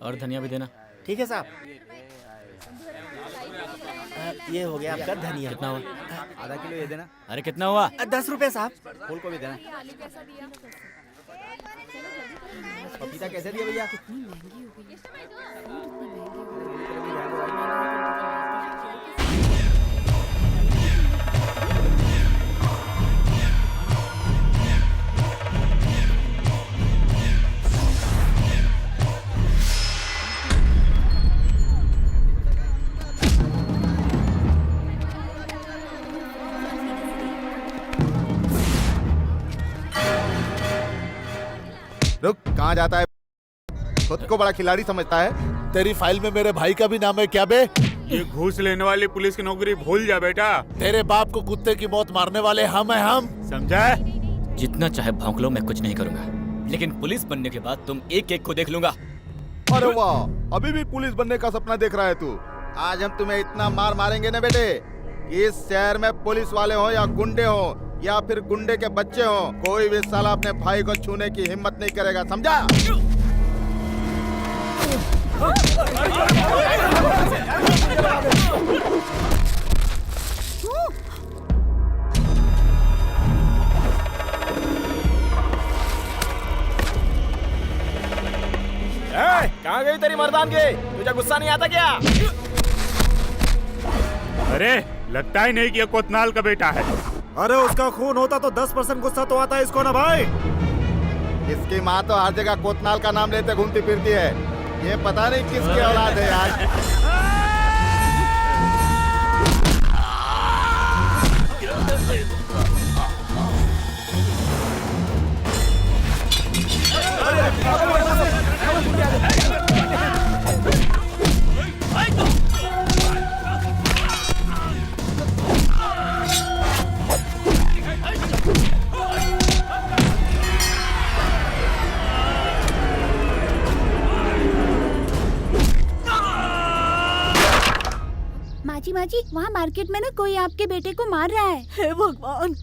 और धनिया भी देना। ठीक है साहब। ये हो गया आपका धनिया। कितना हुआ? आधा किलो ये देना। अरे कितना हुआ? 10 रुपए साहब। फूल को भी देना। पपीता कैसे दिया भैया? रुक, कहाँ जाता है? खुद को बड़ा खिलाड़ी समझता है। तेरी फाइल में मेरे भाई का भी नाम है क्या बे? ये घूस लेने वाली पुलिस की नौकरी भूल जा बेटा। तेरे बाप को कुत्ते की मौत मारने वाले हम हैं हम। समझा? जितना चाहे भौंक लो, मैं कुछ नहीं करूंगा, लेकिन पुलिस बनने के बाद तुम एक एक को देख लूंगा। अरे वाह, अभी भी पुलिस बनने का सपना देख रहा है तू। आज हम तुम्हें इतना मार मारेंगे ना बेटे कि इस शहर में पुलिस वाले हो या गुंडे हो या फिर गुंडे के बच्चे हो, कोई भी साला अपने भाई को छूने की हिम्मत नहीं करेगा, समझा? कहाँ गई तेरी मर्दानगी? तुझे गुस्सा नहीं आता क्या? अरे लगता ही नहीं कि ये कोतनाल का बेटा है। अरे उसका खून होता तो 10% गुस्सा तो आता है इसको ना भाई। इसकी माँ तो हर जगह कोतनाल का नाम लेते घूमती फिरती है। ये पता नहीं किसकी औलाद है यार। माजी वहाँ मार्केट में ना कोई आपके बेटे को मार रहा है। हे भगवान।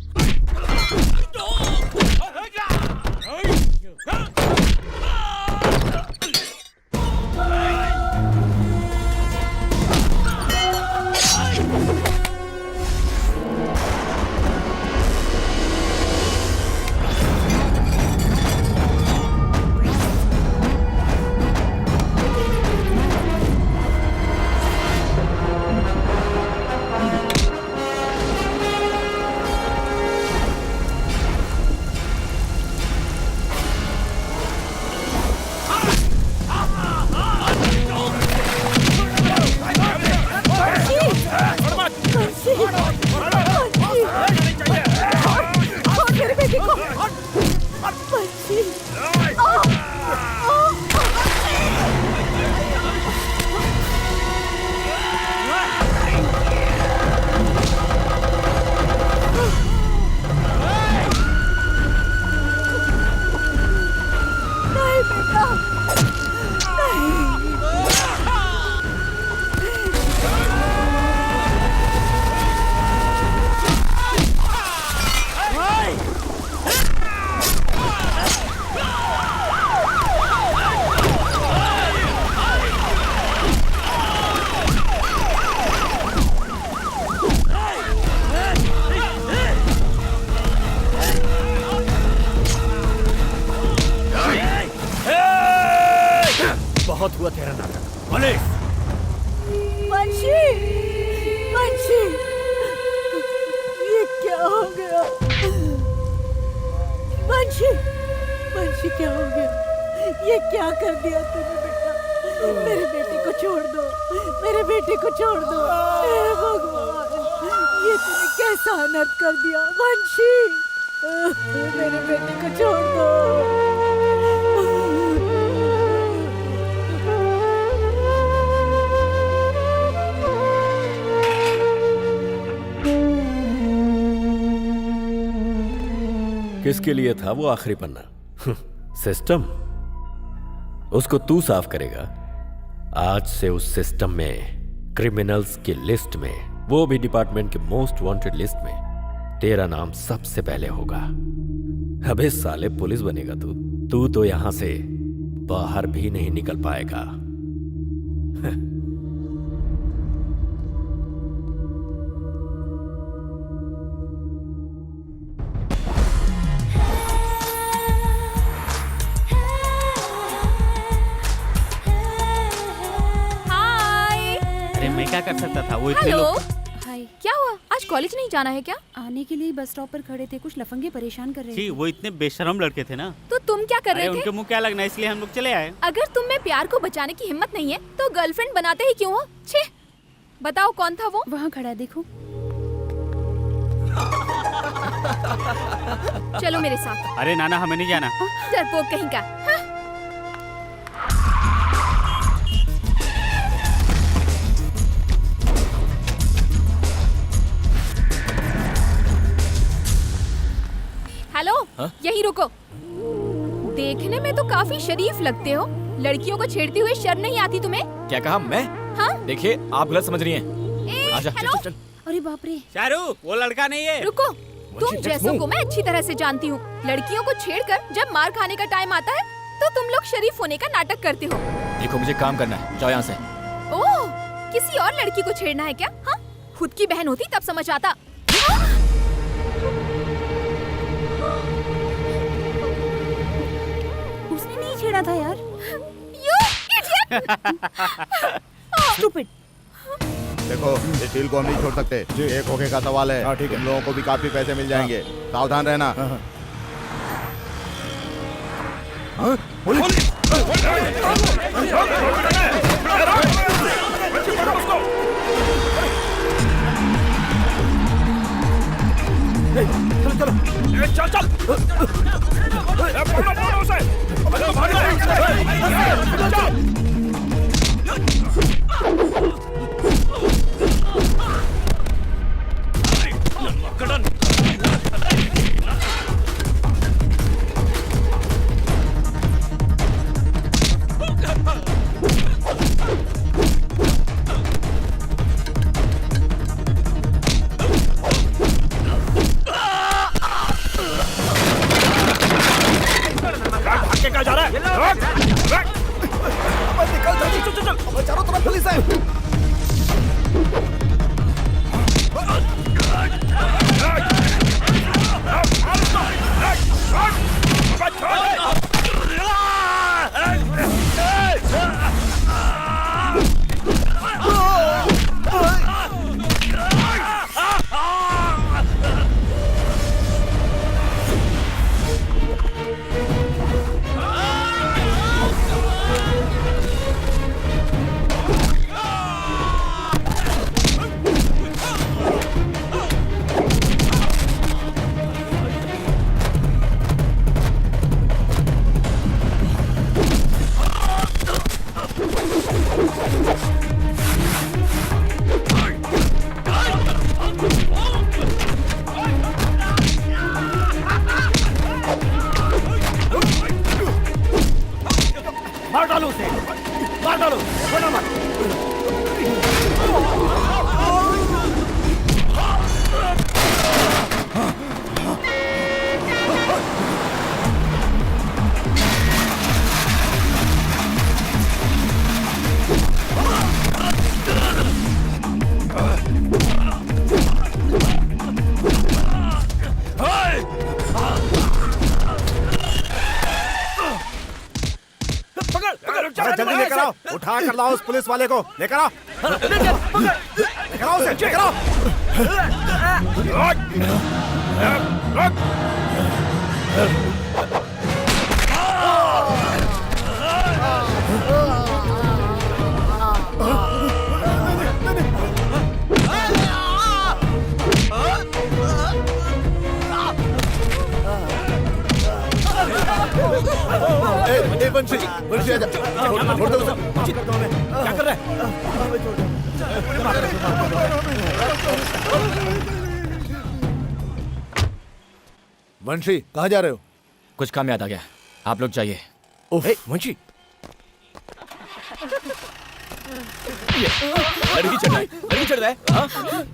बहुत हुआ तेरा नाटक। पुलिस! वंशी! वंशी! ये क्या हो गया? वंशी! वंशी क्या हो गया? ये क्या कर दिया तूने बेटा? मेरे बेटे को छोड़ दो, मेरे बेटे को छोड़ दो। हे भगवान, ये तूने कैसा अनर्थ कर दिया? वंशी! मेरे बेटे को छोड़ दो। किसके लिए था वो आखिरी पन्ना? सिस्टम। उसको तू साफ करेगा। आज से उस सिस्टम में, क्रिमिनल्स की लिस्ट में, वो भी डिपार्टमेंट के मोस्ट वांटेड लिस्ट में तेरा नाम सबसे पहले होगा। अबे साले पुलिस बनेगा तू तो यहां से बाहर भी नहीं निकल पाएगा। हाय। अरे मैं क्या कर सकता था, वो इतने हेलो। लोग। हाय। क्या हुआ, आज कॉलेज नहीं जाना है क्या? आने के लिए बस स्टॉप पर खड़े थे, कुछ लफंगे परेशान कर रहे जी थे। वो इतने बेशरम लड़के थे ना। तो तुम क्या कर अरे रहे उनके थे? मुंह क्या लगना, इसलिए हम लोग चले आए। अगर तुम में प्यार को बचाने की हिम्मत नहीं है तो गर्लफ्रेंड बनाते ही क्यों हो? छे, बताओ कौन था वो? वहाँ खड़ा है, देखो। चलो मेरे साथ। अरे नाना हमें नहीं जाना। डरपोक कहीं का। हाँ? हेलो, हाँ? यहीं रुको। देखने में तो काफी शरीफ लगते हो, लड़कियों को छेड़ते हुए शर्म नहीं आती तुम्हें? क्या कहा मैं? हाँ? देखिए आप गलत समझ रही हैं। आजा, हेलो? चल। अरे बाप रे। शाहरुख वो लड़का नहीं है। रुको, तुम जैसों को मैं अच्छी तरह से जानती हूँ। लड़कियों को छेड़कर जब मार खाने का टाइम आता है तो तुम लोग शरीफ होने का नाटक करते हो। देखो मुझे काम करना है, जाओ यहाँ से। ओह, किसी और लड़की को छेड़ना है क्या? हाँ? खुद की बहन होती तब समझ आता। हाँ? उसने नहीं छेड़ा था यार। You idiot! स्टूपिड। देखो इस डील को हम नहीं छोड़ सकते, एक होके का सवाल है। हाँ, ठीक है। तुम लोगों को भी काफी पैसे मिल जाएंगे, सावधान रहना। जल्दी लेकर आओ, उठा कर लाओ उस पुलिस वाले को, लेकर आओ, लेकर आओ उसे, लेकर आओ। वंशी, वंशी आजा, छोड़ दो उसे। क्या कर रहा है? वंशी कहाँ जा रहे हो? कुछ काम याद आ गया, आप लोग जाइए। वंशी लड़की चढ़ रहा है, लड़की चढ़ रहा है। हाँ?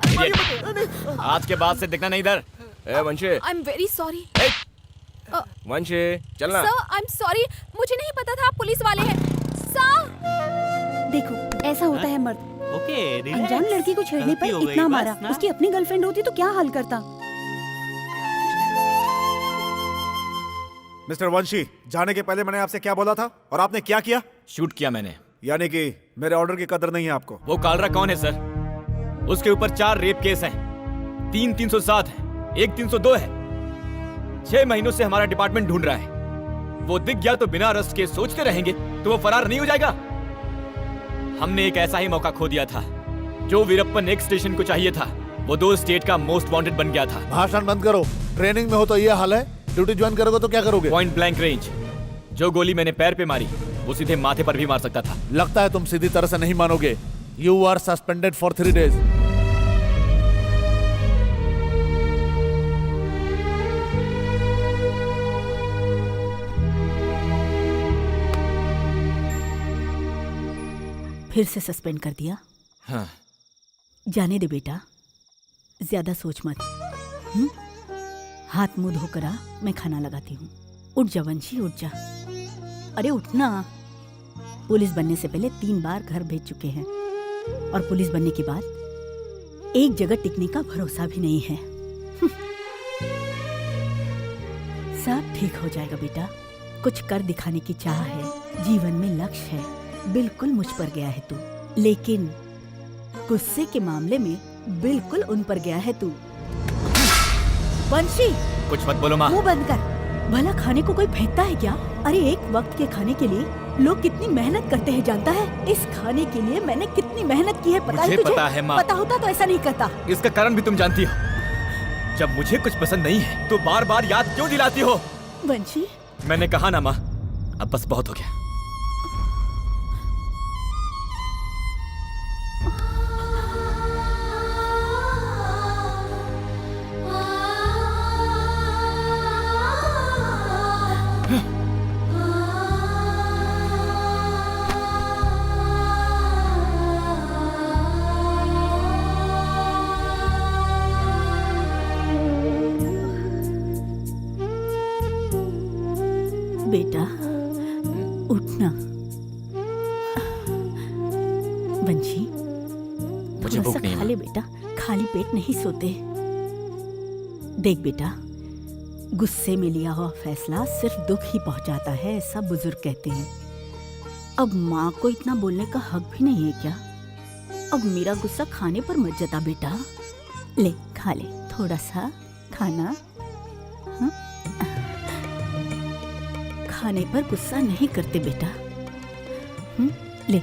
Idiot। आज के बाद से दिखना नहीं इधर। ए वंशी, आई एम वेरी सॉरी। वंशी चलना। सर, आई एम सॉरी, मुझे नहीं पता था आप पुलिस वाले हैं। सर देखो ऐसा होता है मर्द, ओके अनजान लड़की को छेड़ने गलती हो पर गई, इतना बस मारा। ना। उसकी अपनी गर्लफ्रेंड होती तो क्या हाल करता। मिस्टर वंशी, जाने के पहले मैंने आपसे क्या बोला था और आपने क्या किया? शूट किया मैंने। यानी कि मेरे ऑर्डर की कदर नहीं है आपको। वो कालरा कौन है सर? उसके ऊपर 4 रेप केस हैं, 3 307 है, 1 302 है। 6 महीनों से हमारा डिपार्टमेंट ढूंढ रहा है। वो दिख गया तो बिना अरेस्ट के सोचते रहेंगे तो वो फरार नहीं हो जाएगा। हमने एक ऐसा ही मौका खो दिया था। जो वीरप्पन एक स्टेशन को चाहिए था वो 2 स्टेट का मोस्ट वांटेड बन गया था। भाषण बंद करो। ट्रेनिंग में हो तो ये हाल है, ड्यूटी ज्वाइन करोगे तो क्या करोगे? Point blank range. जो गोली मैंने पैर पे मारी वो सीधे माथे पर भी मार सकता था। लगता है तुम सीधी तरह से नहीं मानोगे। You are suspended for 3 days। फिर से सस्पेंड कर दिया। हाँ। जाने दे बेटा, ज्यादा सोच मत। हाथ मुंह धोकर आ, मैं खाना लगाती हूँ। उठ जा वंशी, उठ जा। अरे उठना। पुलिस बनने से पहले 3 बार घर भेज चुके हैं और पुलिस बनने के बाद एक जगह टिकने का भरोसा भी नहीं है। सब ठीक हो जाएगा बेटा। कुछ कर दिखाने की चाह है, जीवन में लक्ष्य है। बिल्कुल मुझ पर गया है तू, लेकिन गुस्से के मामले में बिल्कुल उन पर गया है तू। वंशी, कुछ मत बोलो माँ। मुंह बंद कर। भला खाने को कोई फेंकता है क्या? अरे एक वक्त के खाने के लिए लोग कितनी मेहनत करते हैं जानता है? इस खाने के लिए मैंने कितनी मेहनत की है पता है मुझे तुझे? पता है माँ। पता होता तो ऐसा नहीं करता। इसका कारण भी तुम जानती हो। जब मुझे कुछ पसंद नहीं है तो बार बार याद क्यों दिलाती हो? वंशी, मैंने कहा ना माँ, अब बस बहुत हो गया। बेटा उठना। वंशी, मुझे भूख थोड़ा सा नहीं है खा ले बेटा, खाली पेट नहीं सोते। देख बेटा, गुस्से में लिया हुआ फैसला सिर्फ दुख ही पहुंचाता है, ऐसा बुजुर्ग कहते हैं। अब माँ को इतना बोलने का हक भी नहीं है क्या? अब मेरा गुस्सा खाने पर मत जता बेटा। ले खा ले थोड़ा सा खाना। हाँ? खाने पर गुस्सा नहीं करते बेटा। ले।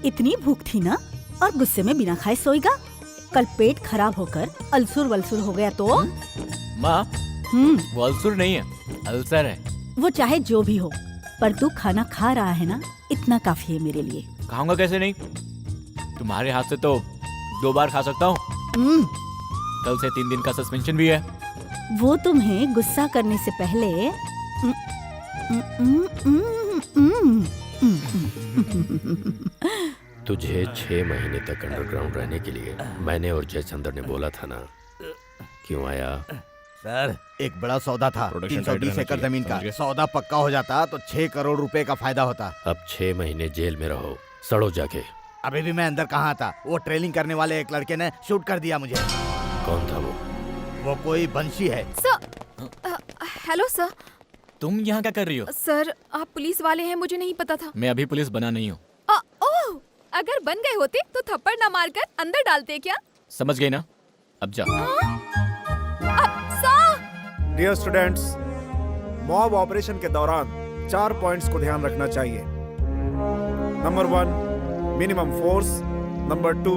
इतनी भूख थी ना और गुस्से में बिना खाए सोएगा? कल पेट खराब होकर अल्सर वल्सर हो गया तो? माँ, वो अल्सर नहीं है, अल्सर है। वो चाहे जो भी हो, पर तू खाना खा रहा है ना, इतना काफी है मेरे लिए। खाऊंगा कैसे नहीं? तुम्हारे हाथ से तो 2 बार खा सकता हूँ। कल से 3 दिन का सस्पेंशन भी है। वो तुम्हें गुस्सा करने से पहले तुझे 6 महीने तक अंडरग्राउंड रहने के लिए मैंने और जयचंद्र ने बोला था ना, क्यों आया? सर, एक बड़ा सौदा था, 320 एकड़ जमीन का। सौदा पक्का हो जाता तो 6 करोड़ रुपए का फायदा होता। अब 6 महीने जेल में रहो, सड़ो जाके। अभी भी मैं अंदर कहाँ था? वो ट्रेनिंग करने वाले एक लड़के ने शूट कर दिया मुझे। कौन था वो? वो कोई बंशी है। Sir, hello sir. तुम यहाँ क्या कर रही हो? सर, आप पुलिस वाले हैं, मुझे नहीं पता था। मैं अभी पुलिस बना नहीं हूँ। ओह, अगर बन गए होते तो थप्पड़ न मारकर अंदर डालते क्या? समझ गई ना? अब जा। डियर स्टूडेंट्स, मॉब ऑपरेशन के दौरान 4 पॉइंट्स को ध्यान रखना चाहिए। Number 1, minimum force. Number 2,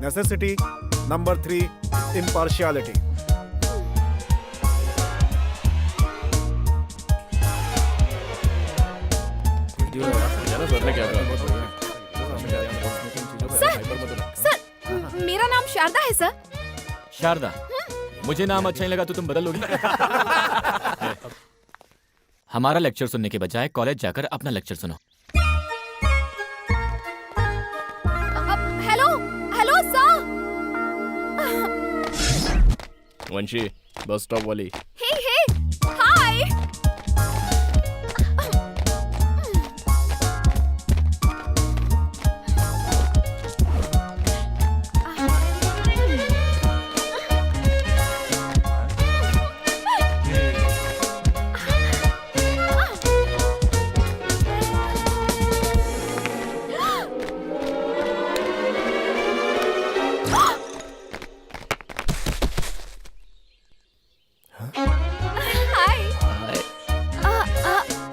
necessity. Number 3, impartiality. Sir, मेरा नाम शारदा है सर। शारदा, मुझे नाम अच्छा नहीं लगा तो तुम बदल लोगी? हमारा लेक्चर सुनने के बजाय कॉलेज जाकर अपना लेक्चर सुनो। Hello hello sir. वंशी, बस स्टॉप वाली। Hey hey, hi.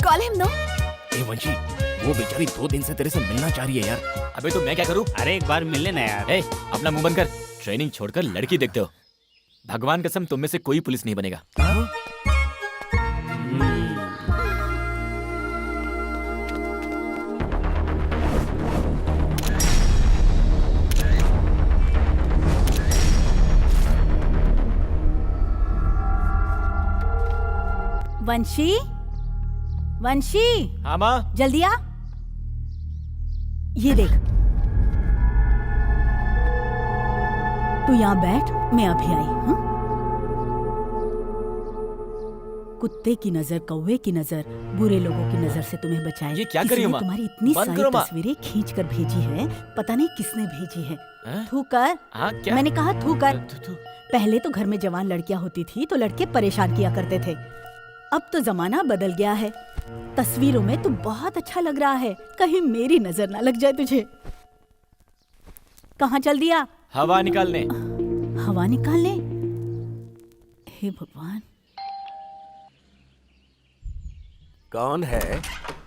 Call him no. ए वंशी, वो बेचारी 2 दिन से तेरे से मिलना चाह रही है यार। अबे तो मैं क्या करूं? अरे एक बार मिल लेना यार। ए, अपना मुंह बंद कर। ट्रेनिंग छोड़कर लड़की देखते हो। भगवान कसम तुम में से कोई पुलिस नहीं बनेगा। वंशी, वंशी, हाँ माँ। जल्दी आ। ये देख, तू यहाँ बैठ, मैं अभी आई हूँ। कुत्ते की नजर, कौवे की नजर, बुरे लोगों की नजर से तुम्हें बचाए। ये क्या कर रही हो माँ? तुम्हारी इतनी बंद सारी करो माँ। तस्वीरें खींच कर भेजी है, पता नहीं किसने भेजी है। हैं? थू कर। हाँ क्या? मैंने कहा थू कर। थू। पहले तो घर में जवान लड़कियां होती थी तो लड़के परेशान किया करते थे। अब तो जमाना बदल गया है। तस्वीरों में तू बहुत अच्छा लग रहा है, कहीं मेरी नजर ना लग जाए तुझे। कहाँ चल दिया? हवा निकालने। हवा निकालने? हे भगवान। कौन है?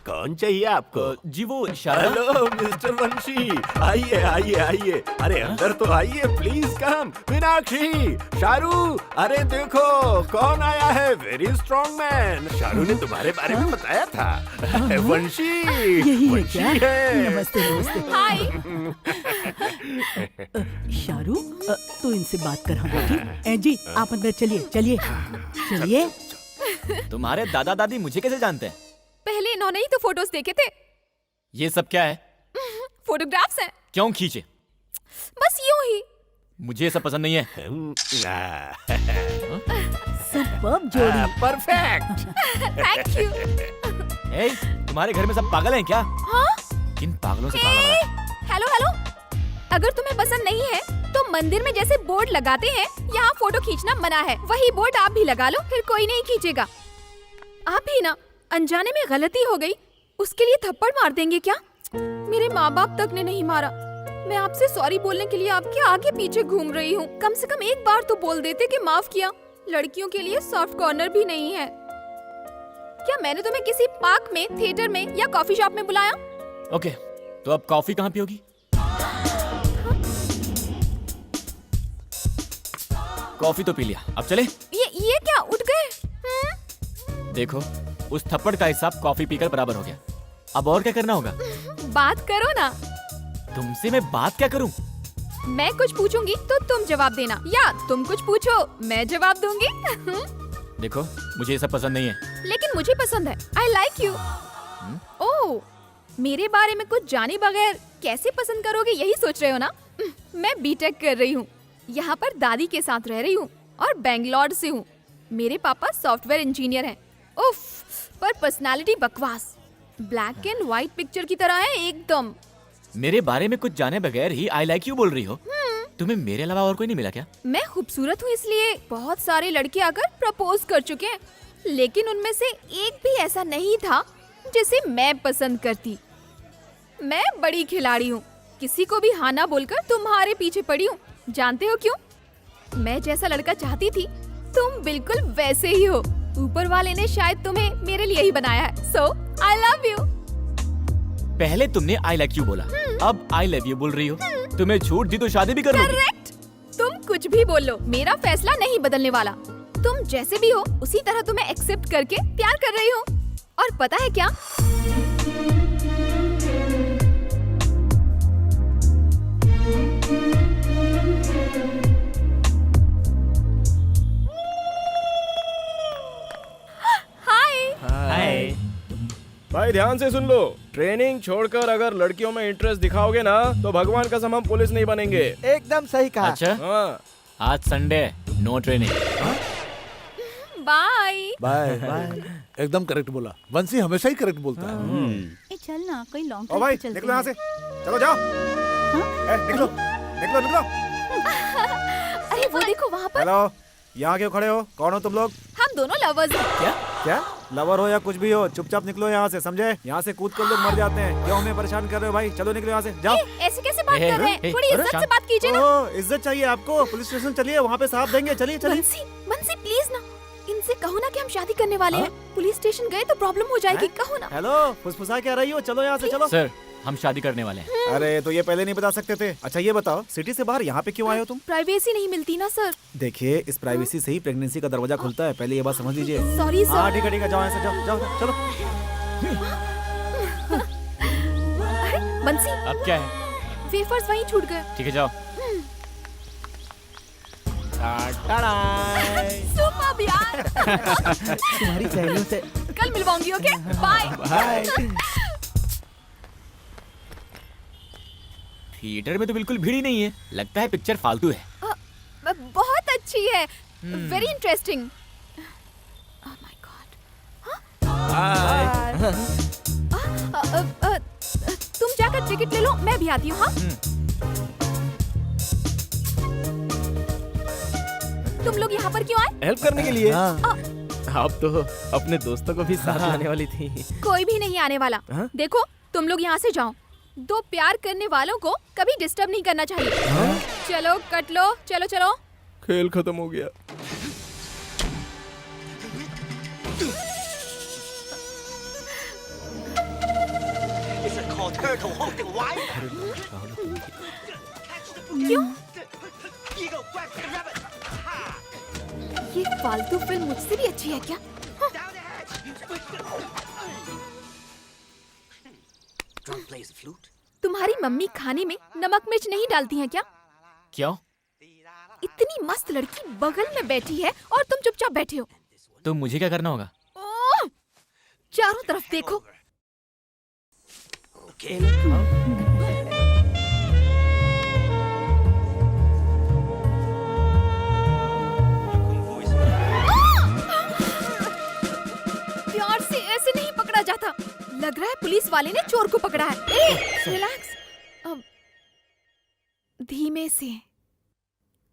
कौन चाहिए आपको? जी वो शारदा। हेलो मिस्टर वंशी, आइए आइए आइए। अरे अंदर तो आइए, प्लीज कम। मीनाक्षी, शारू, अरे देखो कौन आया है। Very strong man. शारू ने तुम्हारे बारे में बताया था। वंशी, यही है वंशी क्या? है। नमस्ते नमस्ते। हाय। शारू, तू इनसे बात कर हमारी। जी आप अंदर चलिए चलिए चलिए। तुम्हारे दादा दादी मुझे कैसे जानते हैं? पहले इन्होंने ही तो फोटोज देखे थे। ये सब क्या है? फोटोग्राफ्स हैं। क्यों खींचे? बस यूं ही। मुझे ये सब पसंद नहीं है। सुपर्ब जोड़ी। परफेक्ट। Thank you. ए, तुम्हारे घर में सब पागल हैं क्या? हाँ? किन पागलों से पाला बना है? हेलो हेलो, अगर तुम्हें पसंद नहीं है तो मंदिर में जैसे बोर्ड लगाते हैं यहाँ फोटो खींचना मना है, वही बोर्ड आप भी लगा लो, फिर कोई नहीं खींचेगा। आप भी ना, अनजाने में गलती हो गई उसके लिए थप्पड़ मार देंगे क्या? मेरे माँ बाप तक ने नहीं मारा। मैं आपसे सॉरी बोलने के लिए आपके आगे पीछे घूम रही हूँ। कम से कम एक बार तो बोल देते कि माफ किया। लड़कियों के लिए सॉफ्ट कॉर्नर भी नहीं है क्या? मैंने तुम्हें किसी पार्क में, थिएटर में या कॉफी शॉप में बुलाया? ओके, तो अब कॉफी कहाँ पियोगी? कॉफी तो पी लिया, अब चले? ये क्या, उठ गए? देखो, उस थप्पड़ का हिसाब कॉफी पीकर बराबर हो गया। अब और क्या करना होगा? बात करो ना। तुमसे मैं बात क्या करूं? मैं कुछ पूछूंगी तो तुम जवाब देना, या तुम कुछ पूछो मैं जवाब दूंगी। देखो, मुझे ये सब पसंद नहीं है। लेकिन मुझे पसंद है। I like you. ओह, मेरे बारे में कुछ जाने बगैर कैसे पसंद करोगे यही सोच रहे हो ना? मैं बीटेक कर रही हूँ, यहाँ पर दादी के साथ रह रही हूँ और बेंगलोर से हूँ। मेरे पापा सॉफ्टवेयर इंजीनियर हैं। उफ, पर पर्सनालिटी बकवास, ब्लैक एंड व्हाइट पिक्चर की तरह है एकदम। मेरे बारे में कुछ जाने बगैर ही आई लाइक यू बोल रही हो? तुम्हें मेरे अलावा और कोई नहीं मिला क्या? मैं खूबसूरत हूँ इसलिए बहुत सारे लड़के आकर प्रपोज कर चुके हैं, लेकिन उनमें से एक भी ऐसा नहीं था जिसे मैं पसंद करती। मैं बड़ी खिलाड़ी हूँ, किसी को भी हाँ ना बोलकर तुम्हारे पीछे पड़ी हूँ। जानते हो क्यों? मैं जैसा लड़का चाहती थी तुम बिल्कुल वैसे ही हो। ऊपर वाले ने शायद तुम्हें मेरे लिए ही बनाया है। So I love you. पहले तुमने आई लाइक यू बोला, अब आई लव यू बोल रही हो। तुम्हें छूट दी तो शादी भी कर लोगी। करेक्ट। तुम कुछ भी बोल लो, मेरा फैसला नहीं बदलने वाला। तुम जैसे भी हो उसी तरह तुम्हें एक्सेप्ट करके प्यार कर रही हूँ। और पता है क्या? हाय। भाई ध्यान से सुन लो, ट्रेनिंग छोड़कर अगर लड़कियों में इंटरेस्ट दिखाओगे ना तो भगवान कसम हम पुलिस नहीं बनेंगे। एकदम सही कहा। अच्छा, हाँ। आज Sunday, no training. Bye bye bye. एकदम करेक्ट बोला। वंशी हमेशा ही करेक्ट बोलता है। ए चल ना, कोई लॉन्ग ओ भाई निकलो यहाँ से, चलो जाओ। निकलो निकलो निकलो। अरे वो देखो वहाँ पर। हेलो, यहाँ क्यों खड़े हो? कौन हो तुम लोग? हम दोनों लवर्स हैं। क्या लवर हो या कुछ भी हो, चुपचाप निकलो यहाँ से, समझे? यहाँ से कूद कर लोग मर जाते हैं। क्यों हमें परेशान कर रहे हो भाई? चलो निकलो यहाँ से, जाओ। ऐसे कैसे बात कर रहे हैं? थोड़ी इज्जत से बात कीजिए ना। ओह, इज्जत चाहिए आपको? पुलिस स्टेशन चलिए, वहाँ पे साफ देंगे। चलिए चलिए। बंसी प्लीज ना, इनसे कहो कहो ना कि हम शादी करने वाले हैं। पुलिस स्टेशन गए तो प्रॉब्लम हो जाएगी, कहो ना। हेलो, फुसफुसा क्या रही हो? चलो यहाँ से चलो। सर, हम शादी करने वाले हैं। अरे तो ये पहले नहीं बता सकते थे। अच्छा ये बताओ, सिटी से बाहर यहाँ पे क्यों आए हो तुम? प्राइवेसी नहीं मिलती ना सर। देखिए, इस प्राइवेसी से ही प्रेगनेंसी का दरवाजा खुलता है, पहले ये बात समझ लीजिए। Sorry sir. हाँ ठीक है, जाओ यहाँ से, जाओ जाओ चलो। बंसी, अब क्या है? वेफर्स वहीं छूट गए। ठीक है, जाओ। सुपर यार। तुम्हारी सहेलियों से कल मिलवाऊंगी, ओके? बाय। थिएटर में तो बिल्कुल भीड़ ही नहीं है। लगता है पिक्चर फालतू है। बहुत अच्छी है, very interesting. Oh my God. तुम जाकर टिकट ले लो, मैं भी आती हूँ। हाँ, तुम लोग यहाँ पर क्यों आए? हेल्प करने के लिए। आप तो अपने दोस्तों को भी साथ लाने वाली थी। कोई भी नहीं आने वाला। देखो, तुम लोग यहाँ से जाओ। दो प्यार करने वालों को कभी डिस्टर्ब नहीं करना चाहिए। चलो कट लो, चलो चलो। खेल खत्म हो गया। क्यों? ये फालतू फिल्म मुझसे भी अच्छी है क्या? तुम्हारी मम्मी खाने में नमक मिर्च नहीं डालती हैं क्या? क्यों? इतनी मस्त लड़की बगल में बैठी है और तुम चुपचाप बैठे हो। तो मुझे क्या करना होगा? ओह! चारों तरफ देखो। प्यार से ऐसे नहीं पकड़ा जाता। लग रहा है पुलिस वाले ने चोर को पकड़ा है। रिलैक्स। अब धीमे से,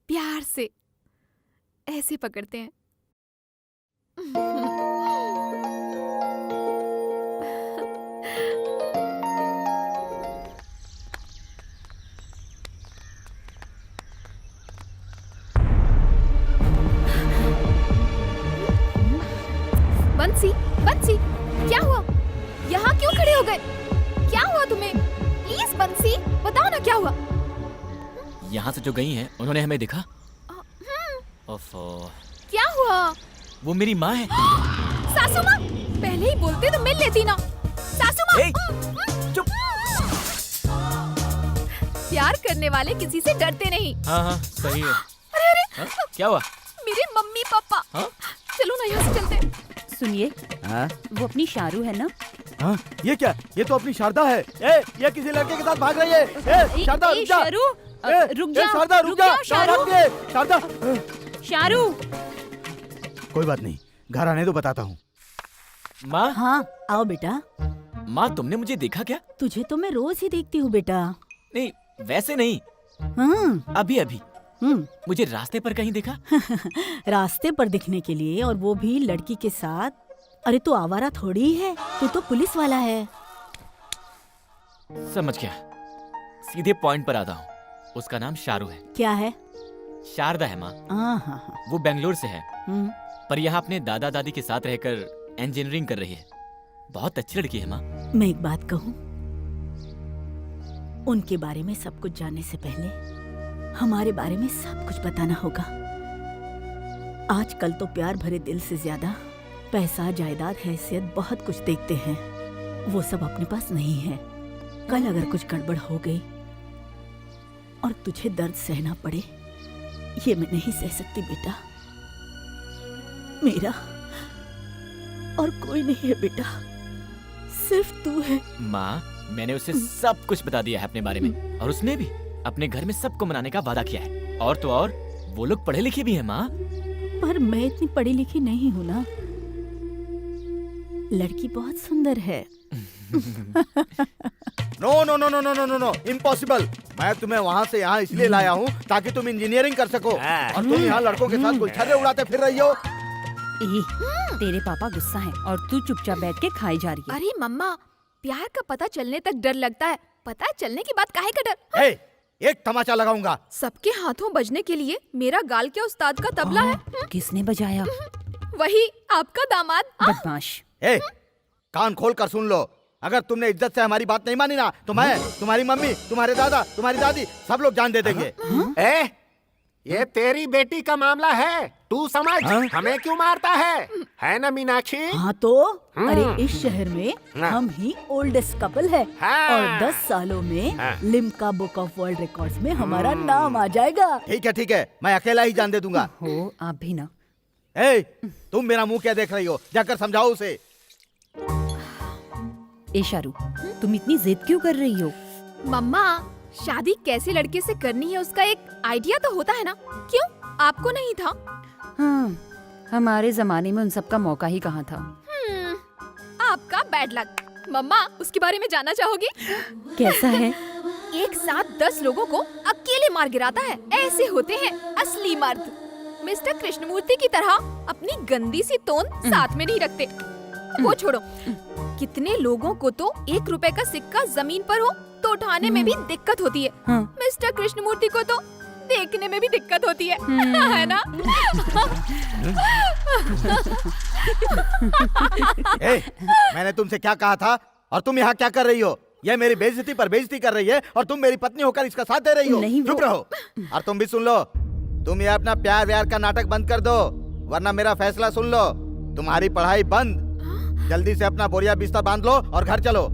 प्यार से ऐसे पकड़ते हैं। बंसी, बंसी, क्या हुआ? यहाँ क्यों खड़े हो गए? क्या हुआ तुम्हें? प्लीज बंसी, बताओ ना क्या हुआ? यहाँ से जो गई हैं, उन्होंने हमें देखा। ओफो। क्या हुआ? वो मेरी माँ है। सासू माँ, पहले ही बोलते तो मिल लेती ना। सासू माँ। चुप। प्यार करने वाले किसी से डरते नहीं। हाँ हाँ, सही है। अरे अरे, हाँ? क्या हुआ? मेरे मम्मी पापा। हाँ? चलो ना यहाँ से चलते। सुनिए, हाँ? वो अपनी शारू है ना? हाँ? ये क्या? ये तो अपनी शारदा है। ये किसी लड़के के साथ भाग रही है। शारदा रुक जा। शारू, रुक जा। शारदा रुक जा। शारदा। शारू। कोई बात नहीं, घर आने दो, बताता हूँ। माँ। हाँ, आओ बेटा। माँ, तुमने मुझे देखा क्या? तुझे तो मैं रोज ही देखती हूँ बेटा। नहीं, वैसे नहीं। हाँ। अभी अभी मुझे रास्ते पर कहीं देखा। रास्ते पर दिखने के लिए, और वो भी लड़की के साथ? अरे तू आवारा थोड़ी है, तू तो पुलिस वाला है। समझ गया। सीधे पॉइंट पर आता हूँ। उसका नाम शारू है। क्या है? शारदा है माँ। हाँ। वो बेंगलोर से है, पर यहाँ अपने दादा दादी के साथ रहकर इंजीनियरिंग कर रही है। बहुत अच्छी लड़की है माँ। मैं एक बात कहूँ, उनके बारे में सब कुछ जानने से पहले हमारे बारे में सब कुछ बताना होगा। आजकल तो प्यार भरे दिल से ज्यादा पैसा, जायदाद, हैसियत बहुत कुछ देखते हैं। वो सब अपने पास नहीं है। कल अगर कुछ गड़बड़ हो गई और तुझे दर्द सहना पड़े, ये मैं नहीं सह सकती बेटा। मेरा और कोई नहीं है बेटा, सिर्फ तू है। माँ, मैंने उसे सब कुछ बता दिया है अपने बारे में, और उसने भी अपने घर में सबको मनाने का वादा किया है। और तो और वो लोग पढ़े लिखे भी हैं माँ। पर मैं इतनी पढ़ी लिखी नहीं हूँ ना। लड़की बहुत सुंदर है। No no no no no no no, impossible. मैं तुम्हें वहाँ से यहाँ इसलिए लाया हूँ ताकि तुम इंजीनियरिंग कर सको, और तुम यहाँ लड़कों के साथ गुलछर्रे उड़ाते फिर रही हो। तेरे पापा गुस्सा है और तू चुपचाप बैठ के खाई जा रही है। अरे मम्मा, प्यार का पता चलने तक डर लगता है, पता चलने के बाद काहे का डर? एक तमाचा लगाऊंगा। सबके हाथों बजने के लिए मेरा गाल क्या उस्ताद का तबला है? किसने बजाया? वही आपका दामाद। बदमाश। ए, कान खोल कर सुन लो। अगर तुमने इज्जत से हमारी बात नहीं मानी ना तो मैं, तुम्हारी मम्मी, तुम्हारे दादा, तुम्हारी दादी सब लोग जान दे देंगे। ए, ये तेरी बेटी का मामला है, तू समझ। हमें क्यों मारता है ना मीनाक्षी? हाँ तो अरे इस शहर में हम ही ओल्डेस्ट कपल है और 10 सालों में Limca book of world records में हमारा नाम आ जाएगा। ठीक है, मैं अकेला ही जान दे दूंगा। हो आप भी ना। ए, तुम मेरा मुंह क्या देख रही हो? जाकर समझाओ उसे। ए शारू, तुम इतनी जिद क्यों कर रही हो? मम्मा, शादी कैसे लड़के से करनी है उसका एक आइडिया तो होता है ना? क्यों आपको नहीं था? हाँ, हमारे जमाने में उन सब का मौका ही कहाँ था। आपका बैड लक। मम्मा, उसके बारे में जानना चाहोगी? कैसा है? एक साथ 10 लोगों को अकेले मार गिराता है। ऐसे होते हैं असली मर्द। मिस्टर कृष्णमूर्ति की तरह अपनी गंदी सी तोंद साथ में नहीं रखते। वो छोड़ो, कितने लोगों को तो 1 रुपए का सिक्का जमीन पर हो तो उठाने में भी दिक्कत होती है। मिस्टर कृष्णमूर्ति को तो देखने में भी दिक्कत होती है, है ना? मैंने तुमसे क्या कहा था और तुम यहाँ क्या कर रही हो? यह मेरी बेइज्जती पर बेइज्जती कर रही है और तुम मेरी पत्नी होकर इसका साथ दे रही हो। चुप रहो। और तुम भी सुन लो, तुम ये अपना प्यार व्यार का नाटक बंद कर दो, वरना मेरा फैसला सुन लो। तुम्हारी पढ़ाई बंद। जल्दी से अपना बोरिया बिस्तर बांध लो और घर चलो।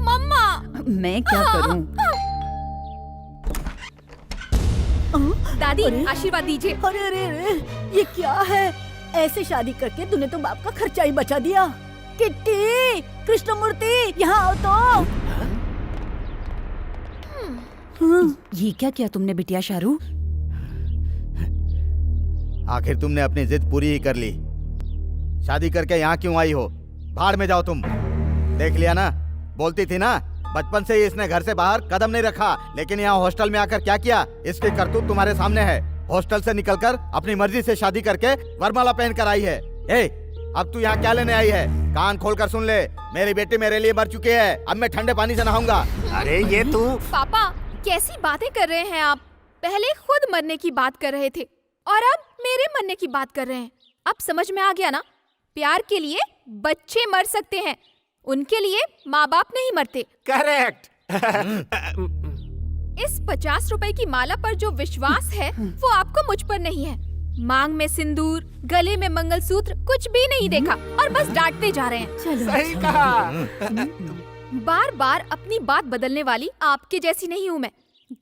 मम्मा, मैं क्या करूं? दादी आशीर्वाद दीजिए। अरे अरे अरे, ये क्या है? ऐसे शादी करके तूने तो बाप का खर्चा ही बचा दिया। किट्टी, कृष्णमूर्ति, यहाँ आओ तो। ये क्या किया तुमने बिटिया शारू? आखिर तुमने अपनी जिद पूरी ही कर ली। शादी करके यहाँ क्यों आई हो? भाड़ में जाओ तुम। देख लिया ना, बोलती थी ना, बचपन से ही इसने घर से बाहर कदम नहीं रखा, लेकिन यहाँ हॉस्टल में आकर क्या किया? इसकी करतूत तुम्हारे सामने है। हॉस्टल से निकलकर अपनी मर्जी से शादी करके वरमाला पहन कर आई है। ए, अब तू यहाँ क्या लेने आई है? कान खोल कर सुन ले, मेरी बेटी मेरे लिए मर चुकी है। अब मैं ठंडे पानी से नहाऊंगा। अरे ये तू। पापा, कैसी बातें कर रहे हैं आप? पहले खुद मरने की बात कर रहे थे और अब मेरे मरने की बात कर रहे हैं। अब समझ में आ गया ना? प्यार के लिए बच्चे मर सकते हैं, उनके लिए माँ बाप नहीं मरते। करेक्ट। इस 50 रुपए की माला पर जो विश्वास है वो आपको मुझ पर नहीं है। मांग में सिंदूर, गले में मंगलसूत्र, कुछ भी नहीं देखा और बस डांटते जा रहे हैं। सही कहा। बार बार अपनी बात बदलने वाली आपके जैसी नहीं हूँ मैं।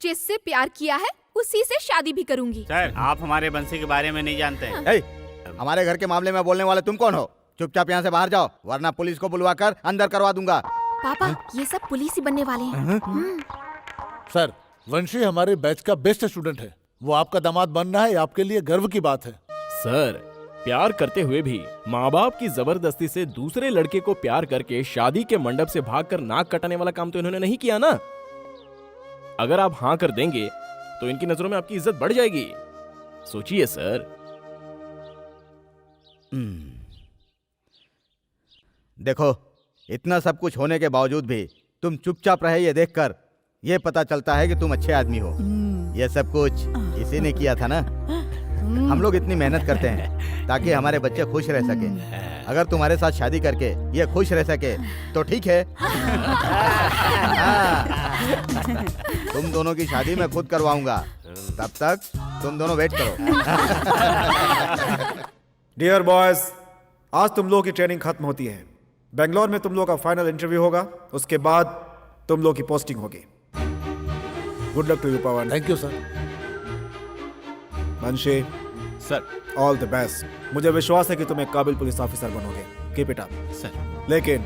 जिससे प्यार किया है उसी से शादी भी करूंगी। सर, आप हमारे बंसी के बारे में नहीं जानते हैं। हमारे घर के मामले में बोलने वाले तुम कौन हो? चुपचाप यहाँ से बाहर जाओ, वरना पुलिस को बुलवाकर अंदर करवा दूंगा। पापा, ये सब पुलिस ही बनने वाले हैं। सर, वंशी हमारे बैच का बेस्ट स्टूडेंट है। वो आपका दामाद बनना है, आपके लिए गर्व की बात है। सर, प्यार करते हुए भी माँ बाप की जबरदस्ती से दूसरे लड़के को प्यार करके शादी के मंडप से भागकर नाक कटाने वाला काम तो इन्होंने नहीं किया ना। अगर आप हाँ कर देंगे तो इनकी नजरों में आपकी इज्जत बढ़ जाएगी। सोचिए सर। देखो, इतना सब कुछ होने के बावजूद भी तुम चुपचाप रहे, ये देखकर ये पता चलता है कि तुम अच्छे आदमी हो। ये सब कुछ इसी ने किया था ना। हम लोग इतनी मेहनत करते हैं ताकि हमारे बच्चे खुश रह सके। अगर तुम्हारे साथ शादी करके ये खुश रह सके तो ठीक है। तुम दोनों की शादी मैं खुद करवाऊंगा, तब तक तुम दोनों वेट करो। डियर बॉयज, आज तुम लोगों की ट्रेनिंग खत्म होती है। बेंगलोर में तुम लोगों का फाइनल इंटरव्यू होगा, उसके बाद तुम लोगों की पोस्टिंग होगी। Good luck to you Pavan. Thank you sir. Manshi sir, all the best. मुझे विश्वास है कि तुम एक काबिल पुलिस ऑफिसर बनोगे। Keep it up sir. लेकिन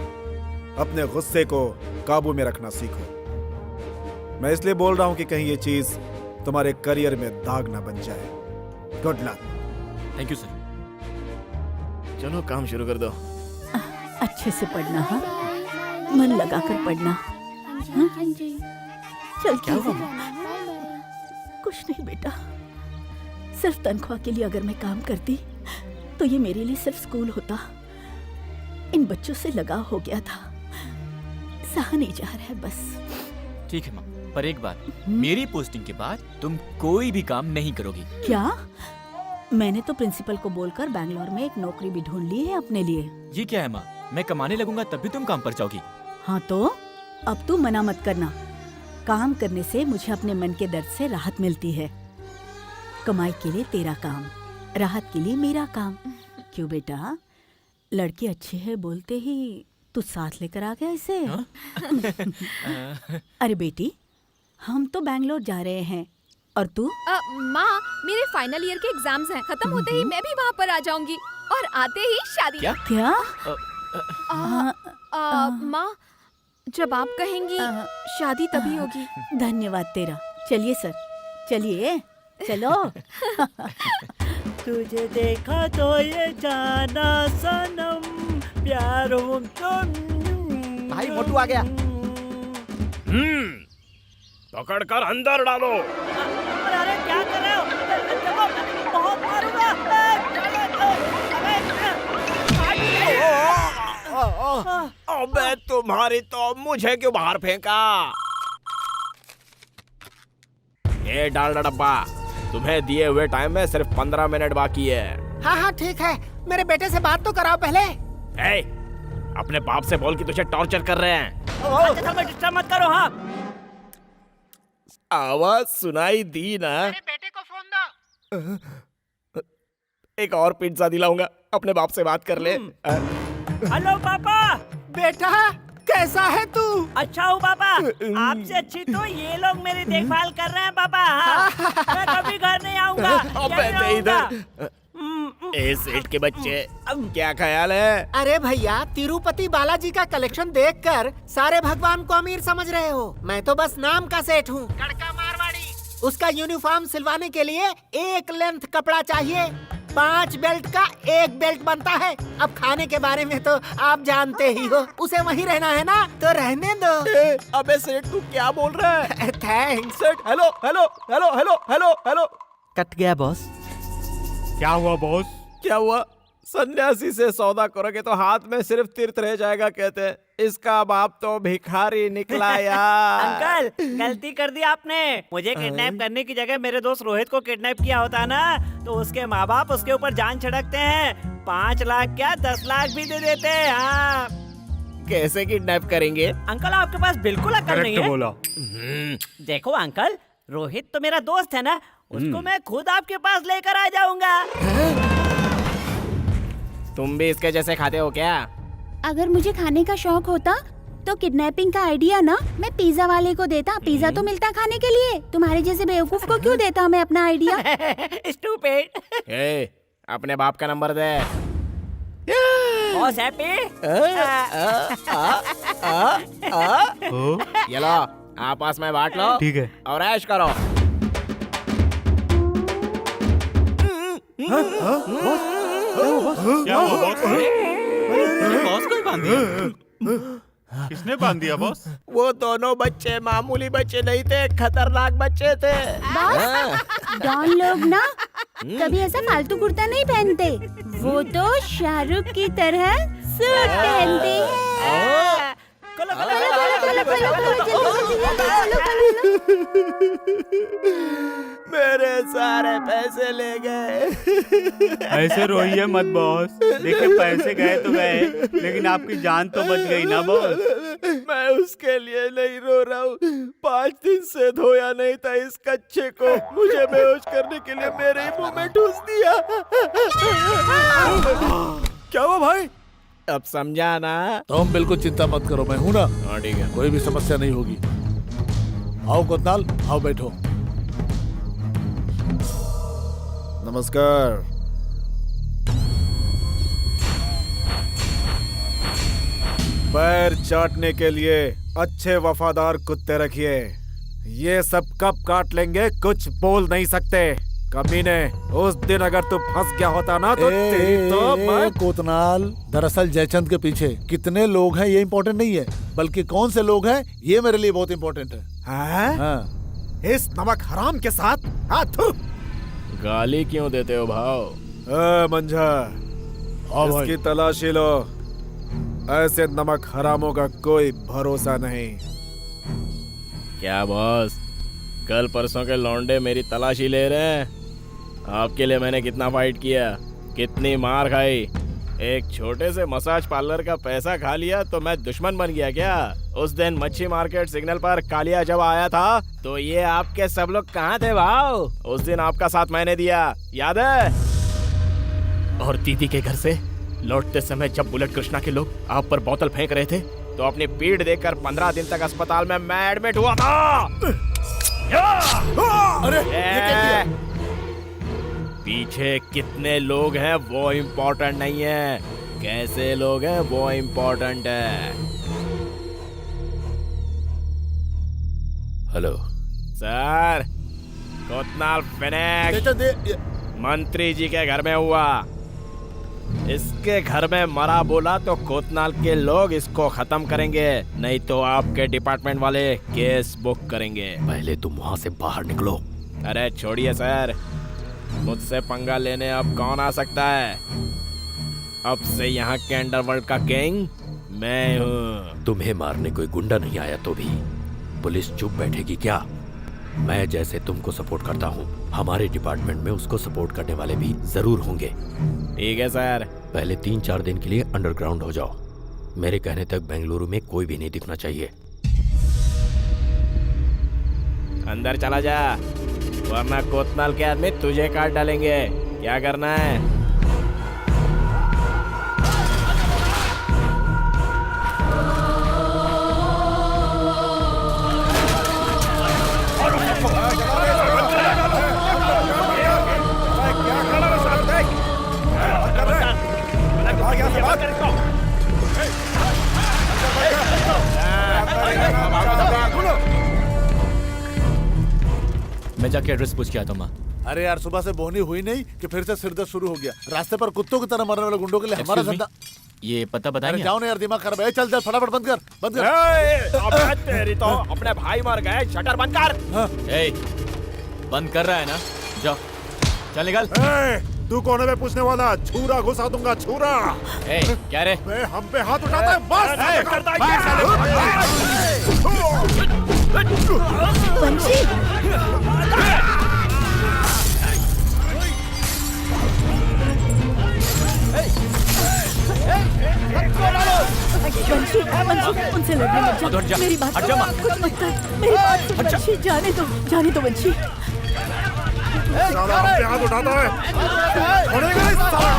अपने गुस्से को काबू में रखना सीखो। मैं इसलिए बोल रहा हूं कि कहीं ये चीज तुम्हारे करियर में दाग ना बन जाए। Good luck. Thank you sir. चलो काम शुरू कर दो। अच्छे से पढ़ना, हाँ? मन लगा कर पढ़ना। हाँ? चल क्या हुआ? कुछ नहीं बेटा, सिर्फ तनख्वाह के लिए अगर मैं काम करती तो ये मेरे लिए सिर्फ स्कूल होता। इन बच्चों से लगाव हो गया था, सहा नहीं जा रहा है बस। ठीक है माँ, पर एक बात, मेरी पोस्टिंग के बाद तुम कोई भी काम नहीं करोगी। क्या? मैंने तो प्रिंसिपल को बोलकर बैंगलोर में एक नौकरी भी ढूंढ ली है अपने लिए। ये क्या है माँ, मैं कमाने लगूंगा तब भी तुम काम पर जाओगी। हाँ तो अब तू मना मत करना। काम करने से मुझे अपने मन के दर्द से राहत मिलती है। कमाई के लिए तेरा काम, राहत के लिए मेरा काम। क्यों बेटा, लड़की अच्छी है बोलते ही तू साथ लेकर आ गया इसे? अरे बेटी, हम तो बैंगलोर जा रहे हैं और तू? माँ, मेरे फाइनल ईयर के एग्जाम्स हैं, खत्म होते ही मैं भी वहाँ पर आ जाऊंगी और आते ही शादी। क्या? माँ, जब आप कहेंगी शादी तभी होगी। धन्यवाद तेरा। चलिए सर, चलिए चलो। तुझे देखा तो ये जाना सनम, प्यार हो तो। भाई मोटू आ गया। पकड़ कर अंदर डालो। अरे क्या कर रहे हो? देखो, बहुत मारूंगा। अबे तुम्हारी तो, मुझे क्यों बाहर फेंका? ये डालडा डब्बा, तुम्हें दिए हुए टाइम में सिर्फ 15 मिनट बाकी है। हाँ हाँ ठीक है, मेरे बेटे से बात तो कराओ पहले। ए, अपने बाप से बोल कि तुझे टॉर्चर कर रहे हैं। डिस्टर्ब मत करो। हाँ, आवाज सुनाई दी ना? मेरे बेटे को फोन दो। एक और पिज्जा दिलाऊंगा, अपने बाप से बात कर ले। हेलो पापा। बेटा कैसा है तू? अच्छा हूँ पापा, आपसे अच्छी तो ये लोग मेरी देखभाल कर रहे हैं पापा। हाँ, मैं कभी घर नहीं आऊंगा। अबे इधर ए सेठ के बच्चे, अब क्या ख्याल है? अरे भैया, तिरुपति बालाजी का कलेक्शन देखकर सारे भगवान को अमीर समझ रहे हो। मैं तो बस नाम का सेठ हूँ। कड़का मारवाड़ी। उसका यूनिफॉर्म सिलवाने के लिए एक लेंथ कपड़ा चाहिए। 5 बेल्ट का 1 बेल्ट बनता है। अब खाने के बारे में तो आप जानते ही हो, उसे वहीं रहना है ना, तो रहने दो। अबे सेठ तू क्या बोल रहा है? थैंक्स। सेठ hello hello hello hello hello hello. Cut गया बॉस। क्या हुआ बॉस? क्या हुआ? सन्यासी से सौदा करोगे तो हाथ में सिर्फ तीर्थ रह जाएगा कहते हैं। इसका बाप तो भिखारी निकला यार। अंकल, गलती कर दी आपने। मुझे किडनैप करने की जगह मेरे दोस्त रोहित को किडनैप किया होता ना, तो उसके माँ बाप उसके ऊपर जान छिड़कते हैं। 5 लाख क्या 10 लाख भी दे देते हैं। हाँ, कैसे किडनैप करेंगे? अंकल आपके पास बिल्कुल अकल नहीं है। बोला। देखो अंकल, रोहित तो मेरा दोस्त है ना, उसको मैं खुद आपके पास लेकर आ जाऊंगा। तुम भी इसके जैसे खाते हो क्या? अगर मुझे खाने का शौक होता तो किडनैपिंग का आइडिया ना मैं पिज्जा वाले को देता। पिज्जा तो मिलता खाने के लिए, तुम्हारे जैसे बेवकूफ को क्यों देता मैं अपना आइडिया। स्टूपिड। ए, अपने बाप का नंबर दे। Boss happy. ये लो, आपस में बांट लो। ठीक है। और ऐश करो। क्या हुआ बॉस? बॉस को ही बांध दिया? किसने बांध दिया बॉस? वो दोनों बच्चे मामूली बच्चे नहीं थे, खतरनाक बच्चे थे। डॉन लोग ना कभी ऐसा फालतू कुर्ता नहीं पहनते, वो तो शाहरुख की तरह सूट पहनते हैं। मेरे सारे पैसे ले गए। ऐसे रोइए मत बॉस। देखिए पैसे गए तो गए, लेकिन आपकी जान तो बच गई ना बॉस। मैं उसके लिए नहीं रो रहा हूँ। 5 दिन से धोया नहीं था इस कच्चे को, मुझे बेहोश करने के लिए मेरे ही मुंह में ठूस दिया। क्या हुआ भाई? अब समझा ना? तुम बिल्कुल चिंता मत करो, मैं हूं ना। हाँ ठीक है। कोई भी समस्या नहीं होगी। आओ कोतनाल, आओ बैठो। नमस्कार। पैर चाटने के लिए अच्छे वफादार कुत्ते रखिए। ये सब कब काट लेंगे कुछ बोल नहीं सकते। कमीने, उस दिन अगर तू फंस गया होता ना तो तेरी तो मैं... कोतनाल, दरअसल जयचंद के पीछे कितने लोग हैं ये इम्पोर्टेंट नहीं है, बल्कि कौन से लोग हैं ये मेरे लिए बहुत इम्पोर्टेंट है। हाँ? इस नमक हराम के साथ हाथ। गाली क्यों देते हो भाव? मंझा, इसकी तलाशी लो। ऐसे नमक हरामों का कोई भरोसा नहीं। क्या बॉस, कल परसों के लौंडे मेरी तलाशी ले रहे हैं? आपके लिए मैंने कितना फाइट किया, कितनी मार खाई। एक छोटे से मसाज पार्लर का पैसा खा लिया तो मैं दुश्मन बन गया क्या? उस दिन मच्छी मार्केट सिग्नल पर कालिया जब आया था तो ये आपके सब लोग कहाँ थे भाव? उस दिन आपका साथ मैंने दिया, याद है? और दीदी के घर से लौटते समय जब बुलेट कृष्णा के लोग आप पर बोतल फेंक रहे थे तो अपनी पीठ देखकर 15 दिन तक अस्पताल में मैं एडमिट हुआ था। अरे ये क्या किया? पीछे कितने लोग हैं वो इम्पोर्टेंट नहीं है, कैसे लोग हैं वो इम्पोर्टेंट है। हेलो सर, कोतनाल फिनिश मंत्री जी के घर में हुआ। इसके घर में मरा बोला तो कोतनाल के लोग इसको खत्म करेंगे, नहीं तो आपके डिपार्टमेंट वाले केस बुक करेंगे। पहले तुम वहां से बाहर निकलो। अरे छोड़िए सर, मुझसे पंगा लेने अब कौन आ सकता है? अब से यहाँ के अंडरवर्ल्ड का किंग मैं हूँ। तुम्हें मारने कोई गुंडा नहीं आया तो भी पुलिस चुप बैठेगी क्या? मैं जैसे तुमको सपोर्ट करता हूँ, हमारे डिपार्टमेंट में उसको सपोर्ट करने वाले भी जरूर होंगे। ठीक है सर। पहले 3-4 दिन के लिए अंडरग्राउंड हो जाओ। मेरे कहने तक बेंगलुरु में कोई भी नहीं दिखना चाहिए। अंदर चला जा, वरना कोतनाल के आदमी तुझे काट डालेंगे। क्या करना है? मैं जाके एड्रेस पूछ के आता हूँ। अरे यार, सुबह से बोहनी हुई नहीं कि फिर से सिरदर्द शुरू हो गया। रास्ते पर कुत्तों की तरह मरने वाले गुंडों के लिए हमारा Excuse me? धंधा। ये पता अरे बताएंगे? जाओ ना यार, दिमाग खराब है। चल चल फटाफट बंद कर, बंद कर। अबे तेरी तो, अपने भाई मर गए, शटर बंद कर। ए, बंद कर रहा है ना? जाओ, चल निकल। तू कौन है पूछने वाला? छुरा घुसा दूंगा, छुरा। ए, क्या रे? हम पे हाथ उठाता है, बस। वंशी, वंशी, उनसे लड़ने मत हट जा, जा। मेरी बात हट जा, माँ। कुछ मत कर। मेरी बात सुन वंशी, जाने दो वंशी। साला हम पे हाथ उठाता है, छोड़ेगा नहीं साला।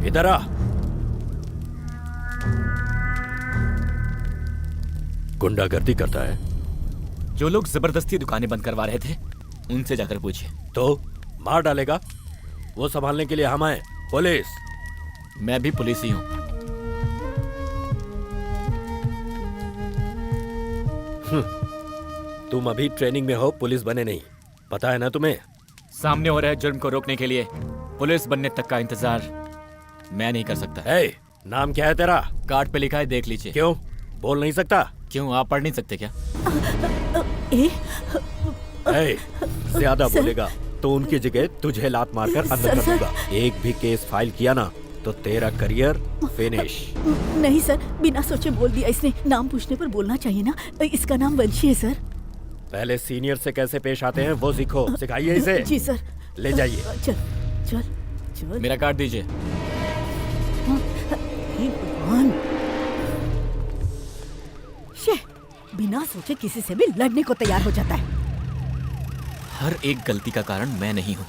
इधर आ। गुंडागर्दी करता है। जो लोग जबरदस्ती दुकानें बंद करवा रहे थे उनसे जाकर पूछिए। तो मार डालेगा? वो संभालने के लिए हम आए, पुलिस। मैं भी पुलिस ही हूँ। तुम अभी ट्रेनिंग में हो, पुलिस बने नहीं, पता है ना तुम्हें? सामने हो रहे जुर्म को रोकने के लिए पुलिस बनने तक का इंतजार मैं नहीं कर सकता। नाम क्या है तेरा? कार्ड पे लिखा है, देख लीजिए। क्यों बोल नहीं सकता? क्यों आप पढ़ नहीं सकते क्या? ए, ज्यादा बोलेगा तो उनकी जगह तुझे लात मारकर अंदर कर दूंगा। एक भी केस फाइल किया ना तो तेरा करियर फिनिश। नहीं सर, बिना सोचे बोल दिया इसने। नाम पूछने पर बोलना चाहिए ना। इसका नाम वंशी है सर। पहले सीनियर से कैसे पेश आते हैं वो सीखो, सिखाइए इसे। जी सर। ले जाइए। चल चल चल। मेरा कार्ड दीजिए। हे भगवान, बिना सोचे किसी से भी लड़ने को तैयार हो जाता है। हर एक गलती का कारण मैं नहीं हूं।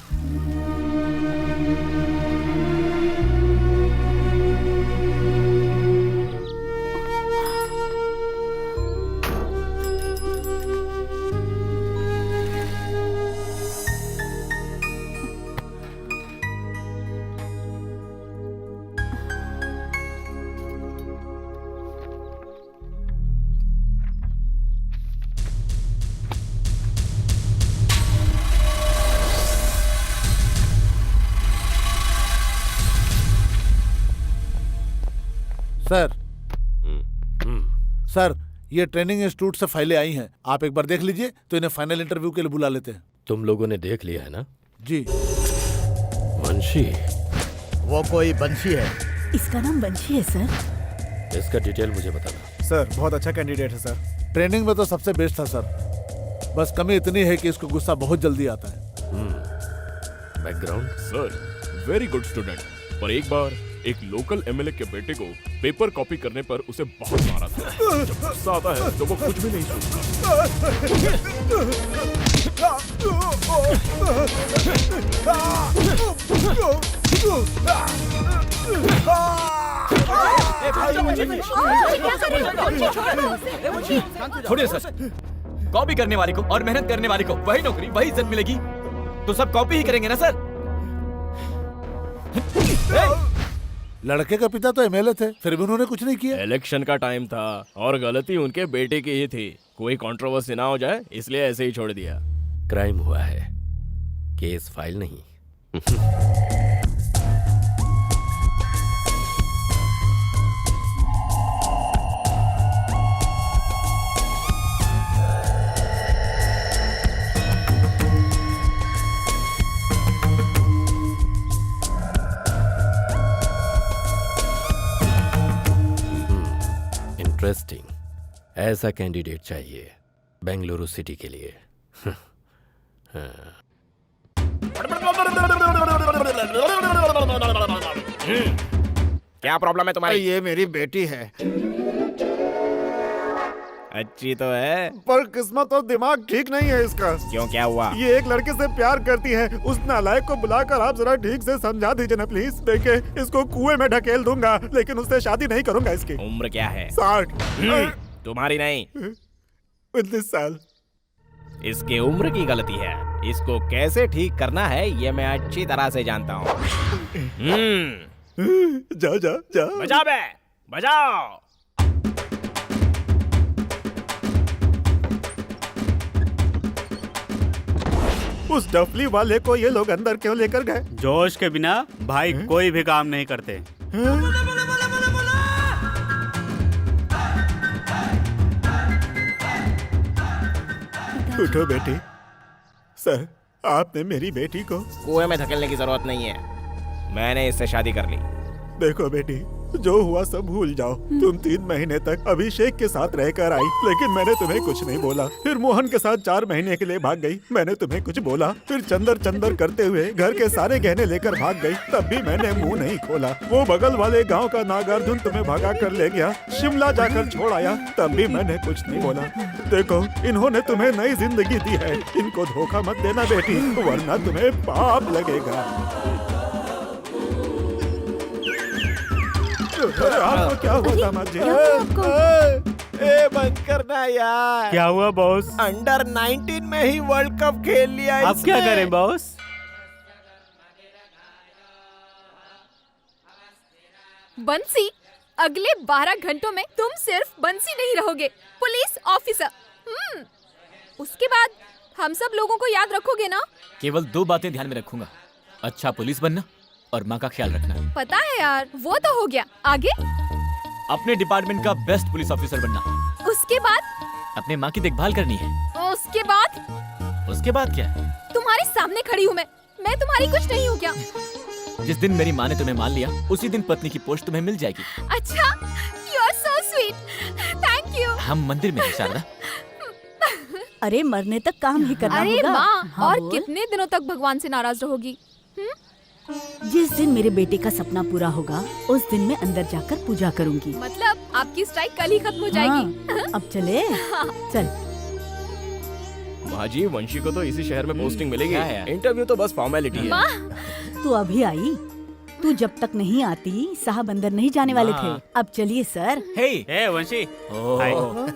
सर सर, ये ट्रेनिंग इंस्टीट्यूट से फाइलें आई हैं, आप एक बार देख लीजिए तो इन्हें फाइनल इंटरव्यू के लिए बुला लेते हैं। तुम लोगों ने देख लिया है ना? जी। वंशी? वो कोई बंशी है। इसका नाम वंशी है सर। इसका डिटेल मुझे बताना। सर बहुत अच्छा कैंडिडेट है सर। ट्रेनिंग में तो सबसे बेस्ट था सर, बस कमी इतनी है कि इसको गुस्सा बहुत जल्दी आता है। Background? Sir very good student, पर एक बार एक लोकल एमएलए के बेटे को पेपर कॉपी करने पर उसे बहुत मारा था। जब गुस्सा आता है तो वो कुछ भी नहीं छोड़िए सर। कॉपी करने वाले को और मेहनत करने वाले को वही नौकरी, वही इज्जत मिलेगी तो सब कॉपी ही करेंगे ना सर। लड़के का पिता तो एमएलए थे, फिर भी उन्होंने कुछ नहीं किया। इलेक्शन का टाइम था और गलती उनके बेटे की ही थी। कोई कंट्रोवर्सी ना हो जाए इसलिए ऐसे ही छोड़ दिया। क्राइम हुआ है, केस फाइल नहीं। इंटरेस्टिंग, ऐसा कैंडिडेट चाहिए बेंगलुरु सिटी के लिए। क्या प्रॉब्लम है तुम्हारी? ये मेरी बेटी है। अच्छी तो है, पर किस्मत और दिमाग ठीक नहीं है इसका। क्यों, क्या हुआ? ये एक लड़के से प्यार करती है। उस नालायक को बुलाकर आप जरा ठीक से समझा दीजिए ना प्लीज। देखिए, इसको कुएं में ढकेल दूंगा लेकिन उससे शादी नहीं करूंगा। इसकी उम्र क्या है? 60। तुम्हारी नहीं, 19 साल। इसकी उम्र की गलती है। इसको कैसे ठीक करना है ये मैं अच्छी तरह से जानता हूँ। जा जा जा। बजा बे, बजाओ। उस डफली वाले को ये लोग अंदर क्यों लेकर गए? जोश के बिना भाई कोई भी काम नहीं करते। उठो बेटी। सर, आपने मेरी बेटी को कुएं में धकेलने की जरूरत नहीं है, मैंने इससे शादी कर ली। देखो बेटी, जो हुआ सब भूल जाओ। तुम 3 महीने तक अभिषेक के साथ रहकर आई, लेकिन मैंने तुम्हें कुछ नहीं बोला। फिर मोहन के साथ 4 महीने के लिए भाग गई, मैंने तुम्हें कुछ बोला। फिर चंदर चंदर करते हुए घर के सारे गहने लेकर भाग गई, तब भी मैंने मुंह नहीं खोला। वो बगल वाले गांव का नागार्जुन तुम्हें भगा कर ले गया, शिमला जाकर छोड़ आया, तब भी मैंने कुछ नहीं बोला। देखो, इन्होंने तुम्हें नई जिंदगी दी है, इनको धोखा मत देना बेटी, वरना तुम्हें पाप लगेगा। आपको क्या हुआ दामाद जी? ए बंद करना यार। क्या हुआ बॉस? अंडर 19 में ही वर्ल्ड कप खेल लिया। अब क्या करें बॉस? बंसी, अगले 12 घंटों में तुम सिर्फ बंसी नहीं रहोगे, पुलिस ऑफिसर। उसके बाद हम सब लोगों को याद रखोगे ना? केवल 2 बातें ध्यान में रखूंगा, अच्छा पुलिस बनना और माँ का ख्याल रखना। पता है यार, वो तो हो गया। आगे? अपने डिपार्टमेंट का बेस्ट पुलिस ऑफिसर बनना। उसके उसके बाद? अपने माँ की देखभाल करनी है। उसके बाद? उसके बाद क्या? तुम्हारे सामने खड़ी हूँ मैं तुम्हारी कुछ नहीं हूँ क्या? जिस दिन मेरी माँ ने तुम्हें मान लिया उसी दिन पत्नी की पोस्ट तुम्हें मिल जाएगी। अच्छा, you are so sweet, thank you. हम मंदिर में हैं शारदा। अरे मरने तक काम ही करना अरे होगा। माँ, हाँ, और बोल। कितने दिनों तक भगवान से नाराज रहोगी? जिस दिन मेरे बेटे का सपना पूरा होगा उस दिन मैं अंदर जाकर पूजा करूंगी। मतलब आपकी स्ट्राइक कल ही खत्म हो जाएगी। हाँ, अब चले। चल। माँ जी, वंशी को तो इसी शहर में पोस्टिंग मिलेगी। क्या है यार? इंटरव्यू तो बस फॉर्मेलिटी है। माँ, तू अभी आई? तू जब तक नहीं आती साहब अंदर नहीं जाने वाले थे। अब चलिए सर। हे वंशी, हाय।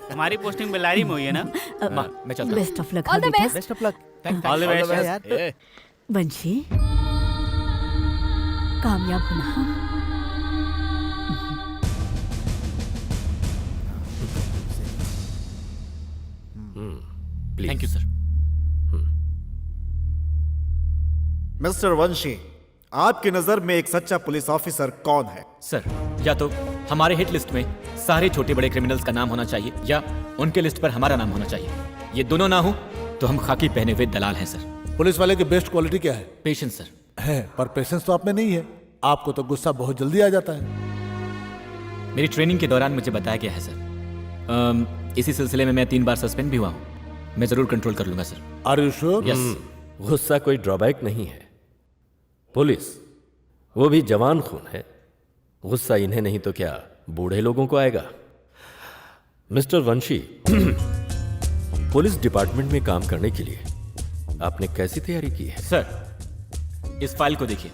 तुम्हारी पोस्टिंग बेलारी में हुई है ना? माँ, मैं चलता हूँ। Best of luck. All the best. Best of luck. All the best, यार। वंशी, कामयाब होना। Thank you sir. मिस्टर वंशी, आपकी नजर में एक सच्चा पुलिस ऑफिसर कौन है? सर, या तो हमारे हिट लिस्ट में सारे छोटे बड़े क्रिमिनल्स का नाम होना चाहिए या उनके लिस्ट पर हमारा नाम होना चाहिए। ये दोनों ना हो तो हम खाकी पहने हुए दलाल हैं सर। पुलिस वाले की बेस्ट क्वालिटी क्या है? Patience sir. है, पर पेशेंस तो आप में नहीं है। आपको तो गुस्सा बहुत जल्दी आ जाता है। मेरी ट्रेनिंग के दौरान मुझे बताया गया है सर। इसी सिलसिले में मैं 3 बार सस्पेंड भी हुआ हूँ। मैं जरूर कंट्रोल कर लूंगा sir. Are you sure? Yes. गुस्सा कोई ड्रॉबैक नहीं है। पुलिस, वो भी जवान खून है। गुस्सा इन्हें नहीं तो क्या बूढ़े लोगों को आएगा। मिस्टर वंशी, पुलिस डिपार्टमेंट में काम करने के लिए आपने कैसी तैयारी की है? सर, इस फाइल को देखिए।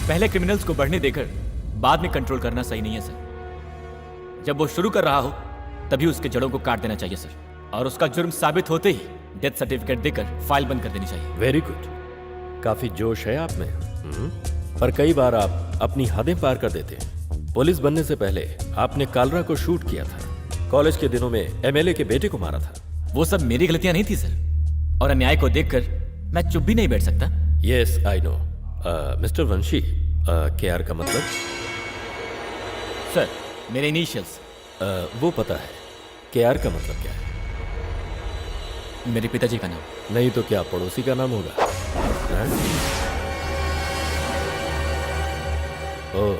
पहले क्रिमिनल्स को बढ़ने देकर बाद में कंट्रोल करना सही नहीं है सर। जब वो शुरू कर रहा हो तभी उसके जड़ों को काट देना चाहिए सर, और उसका जुर्म साबित होते ही डेथ सर्टिफिकेट देकर फाइल बंद कर देनी चाहिए। वेरी गुड, काफी जोश है आप में। पर कई बार आप अपनी हदें पार कर देते हैं। पुलिस बनने से पहले आपने कालरा को शूट किया था। कॉलेज के दिनों में एमएलए के बेटे को मारा था। वो सब मेरी गलतियां नहीं थी सर, और अन्याय को देखकर मैं चुप भी नहीं बैठ सकता। Yes, I know. Mister Vanshi, KR का मतलब? सर, मेरे इनिशियल्स। वो पता है। केआर का मतलब क्या है? मेरे पिताजी का नाम। नहीं तो क्या पड़ोसी का नाम होगा? ओह,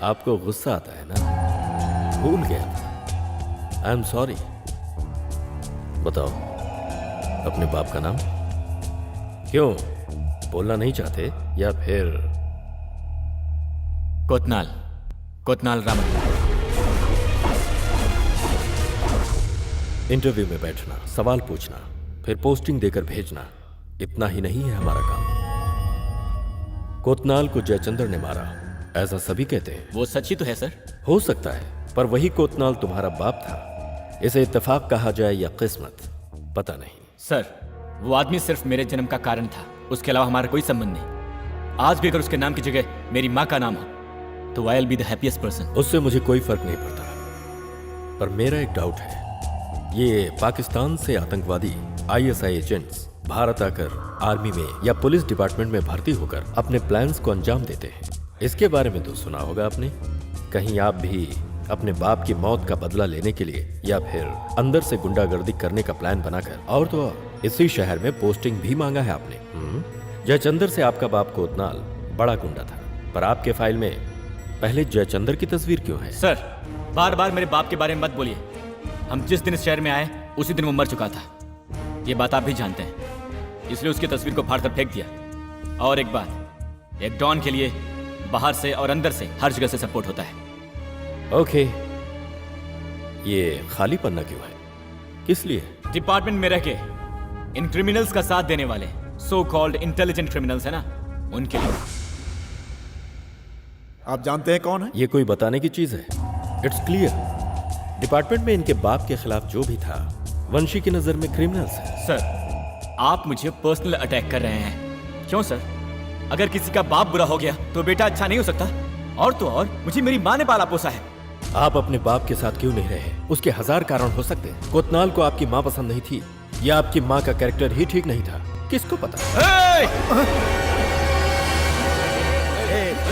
आपको गुस्सा आता है ना? भूल गया था। I am sorry. बताओ अपने बाप का नाम। क्यों बोलना नहीं चाहते या फिर? कोतनाल रामन। इंटरव्यू में बैठना, सवाल पूछना, फिर पोस्टिंग देकर भेजना, इतना ही नहीं है हमारा काम। कोतनाल को जयचंद्र ने मारा, ऐसा सभी कहते हैं। वो सच ही तो है सर। हो सकता है, पर वही कोतनाल तुम्हारा बाप था। इसे इत्तेफाक कहा जाए या किस्मत, पता नहीं। सर, वो आदमी सिर्फ मेरे जन्म का कारण था, उसके अलावा हमारा कोई संबंध नहीं। आज भी अगर उसके नाम की जगह मेरी माँ का नाम हो तो I will be the happiest person. उससे मुझे कोई फर्क नहीं पड़ता, पर मेरा एक डाउट है। ये पाकिस्तान से आतंकवादी आईएसआई एजेंट्स भारत आकर आर्मी में या पुलिस डिपार्टमेंट में भर्ती होकर अपने प्लान्स को अंजाम देते हैं। इसके बारे में तो सुना होगा आपने। कहीं आप भी अपने बाप की मौत का बदला लेने के लिए या फिर अंदर से गुंडागर्दी करने का प्लान बनाकर, और तो और इसी शहर में पोस्टिंग भी मांगा है आपने। जयचंद्र से आपका बाप कोतनाल बड़ा गुंडा था, पर आपके फाइल में पहले जयचंद्र की तस्वीर क्यों है? सर, बार बार मेरे बाप के बारे में मत बोलिए। हम जिस दिन इस शहर में आए उसी दिन वो मर चुका था। ये बात आप भी जानते हैं, इसलिए उसकी तस्वीर को फाड़ कर फेंक दिया। और एक बात, एक डॉन के लिए बाहर से और अंदर से हर जगह से सपोर्ट होता है। ओके, ये खाली पन्ना क्यों है? किस लिए? डिपार्टमेंट में रह के इन क्रिमिनल्स का साथ देने वाले सो कॉल्ड इंटेलिजेंट क्रिमिनल्स है ना, उनके लिए। आप जानते हैं कौन है? ये कोई बताने की चीज है? It's clear. डिपार्टमेंट में इनके बाप के खिलाफ जो भी था, वंशी की नजर में क्रिमिनल्स है। सर, आप मुझे पर्सनल अटैक कर रहे हैं। क्यों सर? अगर किसी का बाप बुरा हो गया तो बेटा अच्छा नहीं हो सकता? और तो और मुझे मेरी माँ ने पाला पोसा है। आप अपने बाप के साथ क्यों नहीं रहे? उसके 1000 कारण हो सकते हैं। कोतनाल को आपकी माँ पसंद नहीं थी या आपकी माँ का कैरेक्टर ही ठीक नहीं था, किसको पता?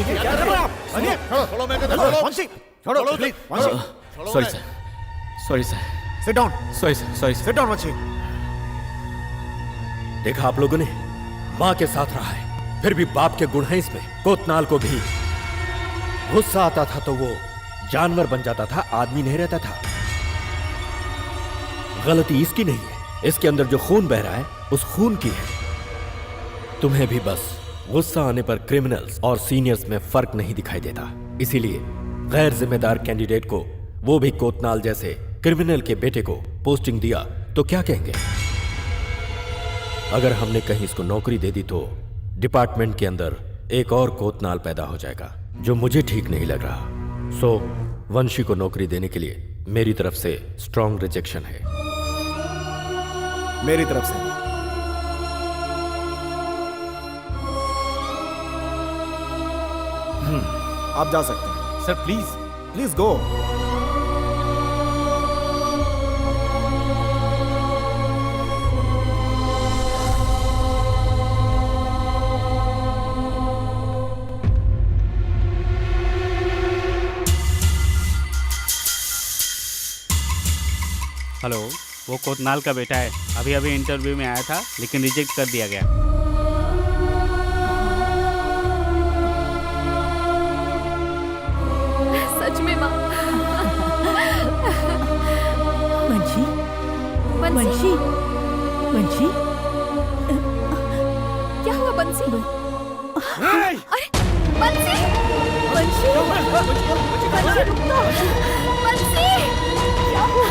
क्या कर रहे हो आप? अरे, छोड़ो मैं कहता छोड़ो। वंशी, छोड़ो please, Vanshi, sorry sir, sorry sir, sit down, sorry sir, sorry sir. Sit down Vanshi. देखा आप लोगों ने, माँ के साथ रहा है, फिर भी बाप के गुण हैं इसमें। कोतनाल को भी गुस्सा आता था तो वो जानवर बन जाता था, आदमी नहीं रहता था। गलती इसकी नहीं है, इसके अंदर जो खून बह रहा है उस खून की है। तुम्हें भी बस गुस्सा आने पर क्रिमिनल्स और सीनियर्स में फर्क नहीं दिखाई देता, इसीलिए गैर जिम्मेदार कैंडिडेट को, वो भी कोतनाल जैसे क्रिमिनल के बेटे को पोस्टिंग दिया तो क्या कहेंगे? अगर हमने कहीं इसको नौकरी दे दी तो डिपार्टमेंट के अंदर एक और कोतनाल पैदा हो जाएगा, जो मुझे ठीक नहीं लग रहा। सो वंशी को नौकरी देने के लिए मेरी तरफ से स्ट्रॉन्ग रिजेक्शन है। मेरी तरफ से आप जा सकते हैं। Sir please, please go. Hello, वो कोतनाल का बेटा है, अभी अभी इंटरव्यू में आया था लेकिन रिजेक्ट कर दिया गया। सच में माँ। वंशी, वंशी, वंशी, क्या हुआ बंसी? अरे बंसी, वंशी, वंशी रुक तो। बंसी, क्या हुआ?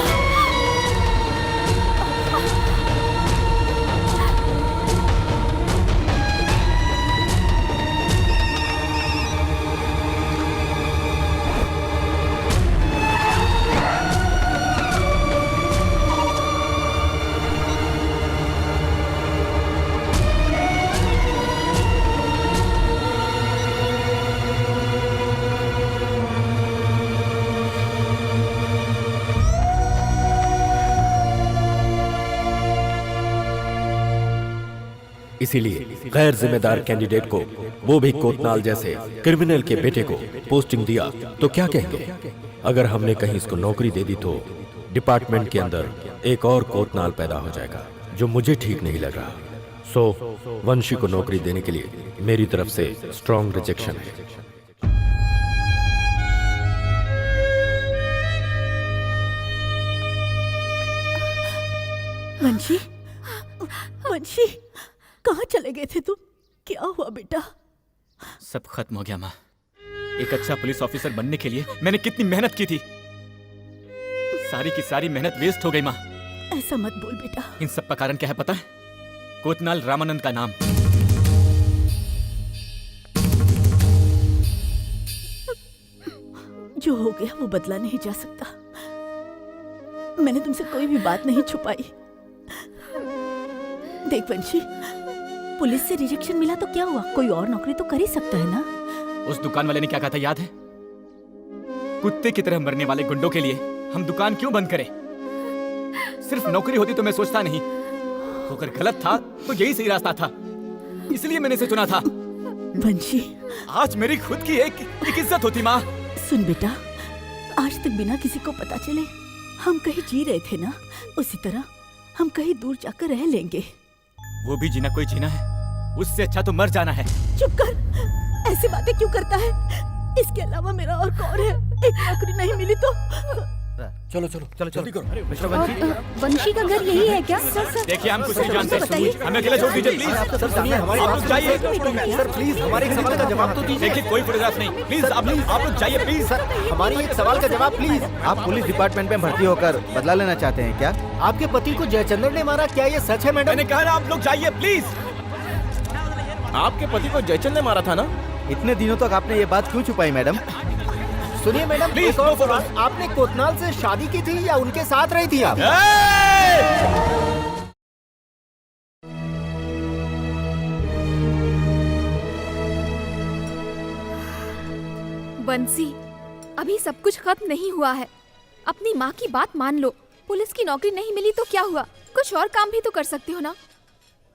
इसीलिए गैर जिम्मेदार कैंडिडेट को, वो भी कोतनाल जैसे क्रिमिनल के बेटे को पोस्टिंग दिया तो क्या कहेंगे? अगर हमने कहीं इसको नौकरी दे दी तो डिपार्टमेंट के अंदर एक और कोतनाल पैदा हो जाएगा, जो मुझे ठीक नहीं लग रहा। सो वंशी को नौकरी देने के लिए मेरी तरफ से स्ट्रॉन्ग रिजेक्शन है। वंशी, वंशी, कहाँ चले गए थे तुम? क्या हुआ बेटा? सब खत्म हो गया माँ। एक अच्छा पुलिस ऑफिसर बनने के लिए मैंने कितनी मेहनत की थी, सारी की सारी मेहनत वेस्ट हो गई माँ। ऐसा मत बोल बेटा। इन सब का कारण क्या है पता है? कोतनाल रामानंद का नाम। जो हो गया वो बदला नहीं जा सकता। मैंने तुमसे कोई भी बात नहीं छुपाई। देख वंशी, पुलिस से रिजेक्शन मिला तो क्या हुआ? कोई और नौकरी तो कर ही सकता है ना। उस दुकान वाले ने क्या कहा था याद है? कुत्ते की तरह मरने वाले गुंडों के लिए हम दुकान क्यों बंद करें? सिर्फ नौकरी होती तो मैं सोचता नहीं, अगर गलत था तो यही सही रास्ता था, इसलिए मैंने इसे चुना था। वंशी, आज मेरी खुद की एक इज्जत होती माँ। सुन बेटा, आज तक बिना किसी को पता चले हम कहीं जी रहे थे ना, उसी तरह हम कहीं दूर जाकर रह लेंगे। वो भी जीना कोई जीना है, उससे अच्छा तो मर जाना है। चुप कर, ऐसी बातें क्यों करता है? इसके अलावा मेरा और कौन है? एक नौकरी नहीं मिली तो चलो चलो चलो जल्दी करो। मिस्टर वंशी, वंशी का घर यही है क्या? देखिए हम कुछ नहीं जानते, हमें अकेला छोड़ दीजिए प्लीज। सर सुनिए, हमारी आप लोग जाइए। सर प्लीज हमारे एक सवाल का जवाब तो दीजिए। देखिए कोई फोटोग्राफ नहीं, प्लीज आप लोग जाइए प्लीज। सर हमारी एक सवाल का जवाब प्लीज। आप पुलिस डिपार्टमेंट में भर्ती होकर बदला लेना चाहते हैं क्या? आपके पति को जयचंद्र ने मारा, क्या ये सच है मैडम? मैंने कहा ना आप लोग जाइए प्लीज। आपके पति को जयचंद ने मारा था ना? इतने दिनों तक आपने ये बात क्यों छुपाई मैडम? सुनिए मैडम, Please, एक और no सवाल, आपने कोतनाल से शादी की थी या उनके साथ रही थी आप? बंसी, अभी सब कुछ खत्म नहीं हुआ है। अपनी माँ की बात मान लो। पुलिस की नौकरी नहीं मिली तो क्या हुआ? कुछ और काम भी तो कर सकते हो ना।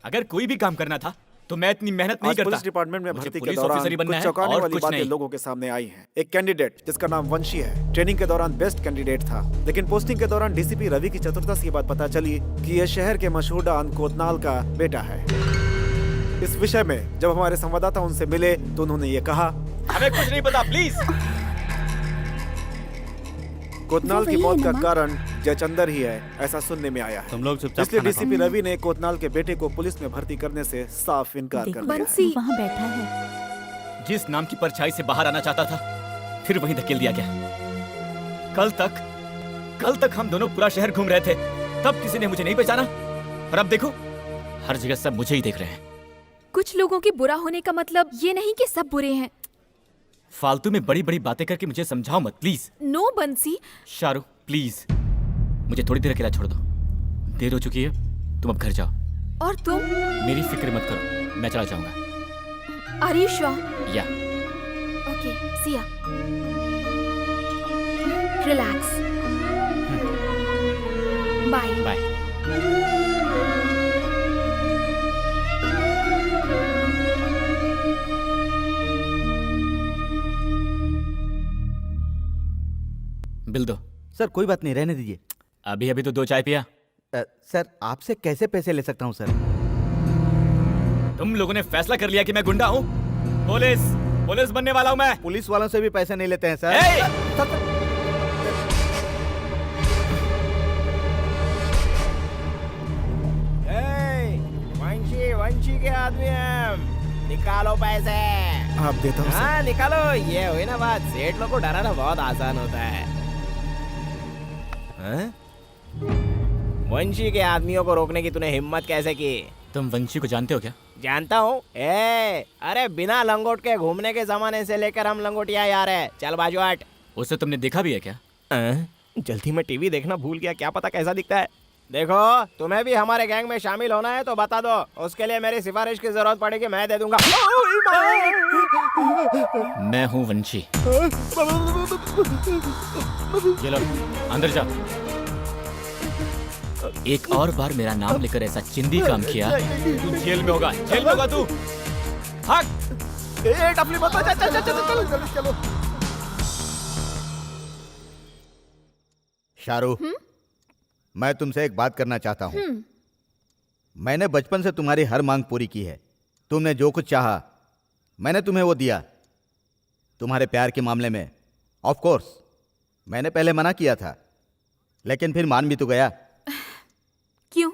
अगर कोई भी काम करना था तो मैं इतनी मेहनत नहीं आज करता। पुलिस डिपार्टमेंट में मुझे भर्ती के पुलिस दौरान ऑफिसर ही बनना कुछ है चौंकाने और वाली कुछ बातें नहीं। लोगों के सामने आई हैं। एक कैंडिडेट जिसका नाम वंशी है, ट्रेनिंग के दौरान बेस्ट कैंडिडेट था, लेकिन पोस्टिंग के दौरान डीसीपी रवि की चतुरता से ये बात पता चली कि यह शहर के मशहूर डॉन कोतनाल का बेटा है। इस विषय में जब हमारे संवाददाता उनसे मिले तो उन्होंने ये कहा, हमें कुछ नहीं पता, प्लीज। कोतनाल वो की वही मौत है का ना माँ? कारण जयचंदर ही है, ऐसा सुनने में आया है। तुम लोग चुपचाप इसलिए खाना डीसीपी रवि ने कोतनाल के बेटे को पुलिस में भर्ती करने से साफ इनकार कर दिया है। बंसी वहाँ बैठा है। जिस नाम की परछाई से बाहर आना चाहता था, फिर वहीं धकेल दिया गया। कल तक हम दोनों पूरा शहर घूम रहे थे, तब किसी ने मुझे नहीं पहचाना, और अब देखो हर जगह सब मुझे ही देख रहे हैं। कुछ लोगों के बुरा होने का मतलब ये नहीं कि सब बुरे हैं। फालतू में बड़ी बड़ी बातें करके मुझे समझाओ मत, प्लीज। नो बंसी, शाहरुख प्लीज, मुझे थोड़ी देर अकेला छोड़ दो। देर हो चुकी है, तुम अब घर जाओ। और तुम? मेरी फिक्र मत करो, मैं चला जाऊंगा। Are you sure? Yeah okay, see ya. Relax. Bye bye. Bill दो। सर कोई बात नहीं, रहने दीजिए। अभी अभी तो 2 चाय पिया। सर आपसे कैसे पैसे ले सकता हूँ सर? तुम लोगों ने फैसला कर लिया कि मैं गुंडा हूँ। पुलिस बनने वाला हूँ मैं। पुलिस वालों से भी पैसे नहीं लेते हैं सर। वंशी के आदमी हैं, निकालो पैसे। आप देता हूँ सर। हाँ निकालो, ये हुई ना बात। सेठ लोग को डराना बहुत आसान होता है। हाँ? वंशी के आदमियों को रोकने की तूने हिम्मत कैसे की? तुम वंशी को जानते हो क्या? जानता हूँ। अरे बिना लंगोट के घूमने के जमाने से लेकर हम लंगोटिया यार है। चल बाजू हट। उसे तुमने देखा भी है क्या? जल्दी में टीवी देखना भूल गया, क्या पता कैसा दिखता है। देखो तुम्हें भी हमारे गैंग में शामिल होना है तो बता दो, उसके लिए मेरी सिफारिश की जरूरत पड़ेगी, मैं दे दूंगा। मैं हूँ वंशी। ये लो, अंदर जाओ। एक और बार मेरा नाम लेकर ऐसा चिंदी काम किया, तू जेल में होगा, जेल में होगा तू। भाग। टफली मत चलो। शाहरुख, मैं तुमसे एक बात करना चाहता हूँ। मैंने बचपन से तुम्हारी हर मांग पूरी की है। तुमने जो कुछ चाहा मैंने तुम्हें वो दिया। तुम्हारे प्यार के मामले में ऑफ कोर्स मैंने पहले मना किया था, लेकिन फिर मान भी तो गया। क्यों?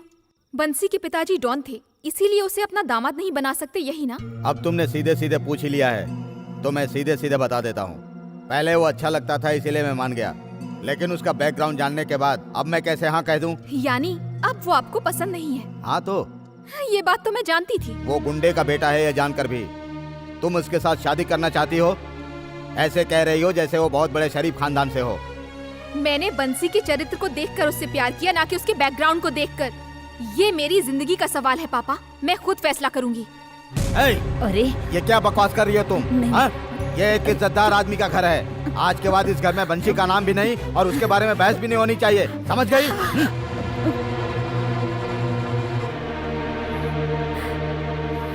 बंसी के पिताजी डॉन थे, इसीलिए उसे अपना दामाद नहीं बना सकते, यही ना? अब तुमने सीधे सीधे पूछ ही लिया है तो मैं सीधे सीधे बता देता हूँ। पहले वो अच्छा लगता था इसीलिए मैं मान गया, लेकिन उसका बैकग्राउंड जानने के बाद अब मैं कैसे हाँ कह दूं? यानी अब वो आपको पसंद नहीं है? हाँ तो ये बात तो मैं जानती थी। वो गुंडे का बेटा है, ये जानकर भी तुम उसके साथ शादी करना चाहती हो? ऐसे कह रही हो जैसे वो बहुत बड़े शरीफ खानदान से हो। मैंने बंसी के चरित्र को देखकर उससे प्यार किया, ना कि उसके बैकग्राउंड को देखकर। ये मेरी जिंदगी का सवाल है पापा, मैं खुद फैसला करूंगी। अरे ये क्या बकवास कर रही हो तुम? हाँ? ये एक इज्जतदार आदमी का घर है। आज के बाद इस घर में बंशी का नाम भी नहीं और उसके बारे में बहस भी नहीं होनी चाहिए, समझ गई?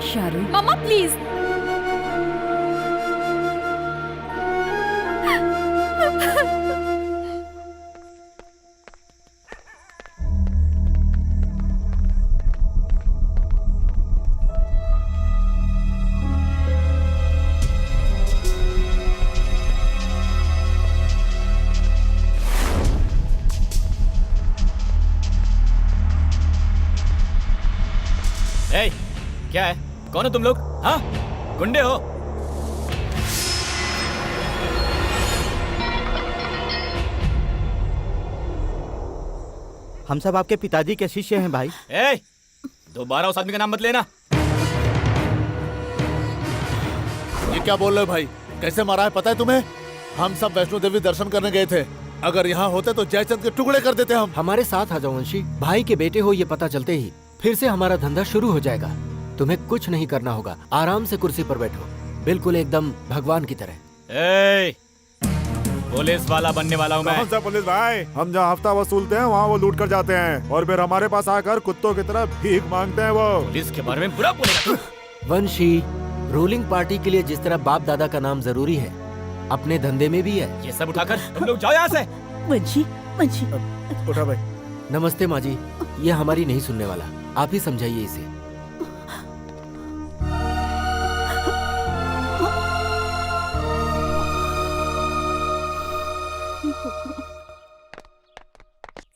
शाहरुख, मम्मा प्लीज। क्या है? कौन हो तुम लोग? हाँ, गुंडे हो? हम सब आपके पिताजी के शिष्य हैं भाई। दोबारा उस आदमी का नाम मत लेना। ये क्या बोल रहे हो भाई? कैसे मारा है पता है तुम्हें? हम सब वैष्णो देवी दर्शन करने गए थे। अगर यहाँ होते तो जयचंद के टुकड़े कर देते हम। हमारे साथ आ जाओ वंशी। भाई के बेटे हो ये पता चलते ही फिर से हमारा धंधा शुरू हो जाएगा। तुम्हें कुछ नहीं करना होगा, आराम से कुर्सी पर बैठो, बिल्कुल एकदम भगवान की तरह। पुलिस वाला बनने वाला हूँ मैं। कौन सा पुलिस भाई? हम जहाँ हफ्ता वसूलते हैं वहाँ वो लूट कर जाते हैं और फिर हमारे पास आकर कुत्तों की तरह भीख मांगते हैं वो। पुलिस के बारे में बुरा बोलेगा तू? वंशी, रूलिंग पार्टी के लिए जिस तरह बाप दादा का नाम जरूरी है, अपने धंधे में भी है। ये सब उठाकर तुम लोग जाओ यहाँ से। वंशी, वंशी। उठा भाई। नमस्ते माँ जी, ये हमारी नहीं सुनने वाला, आप ही समझाइए इसे।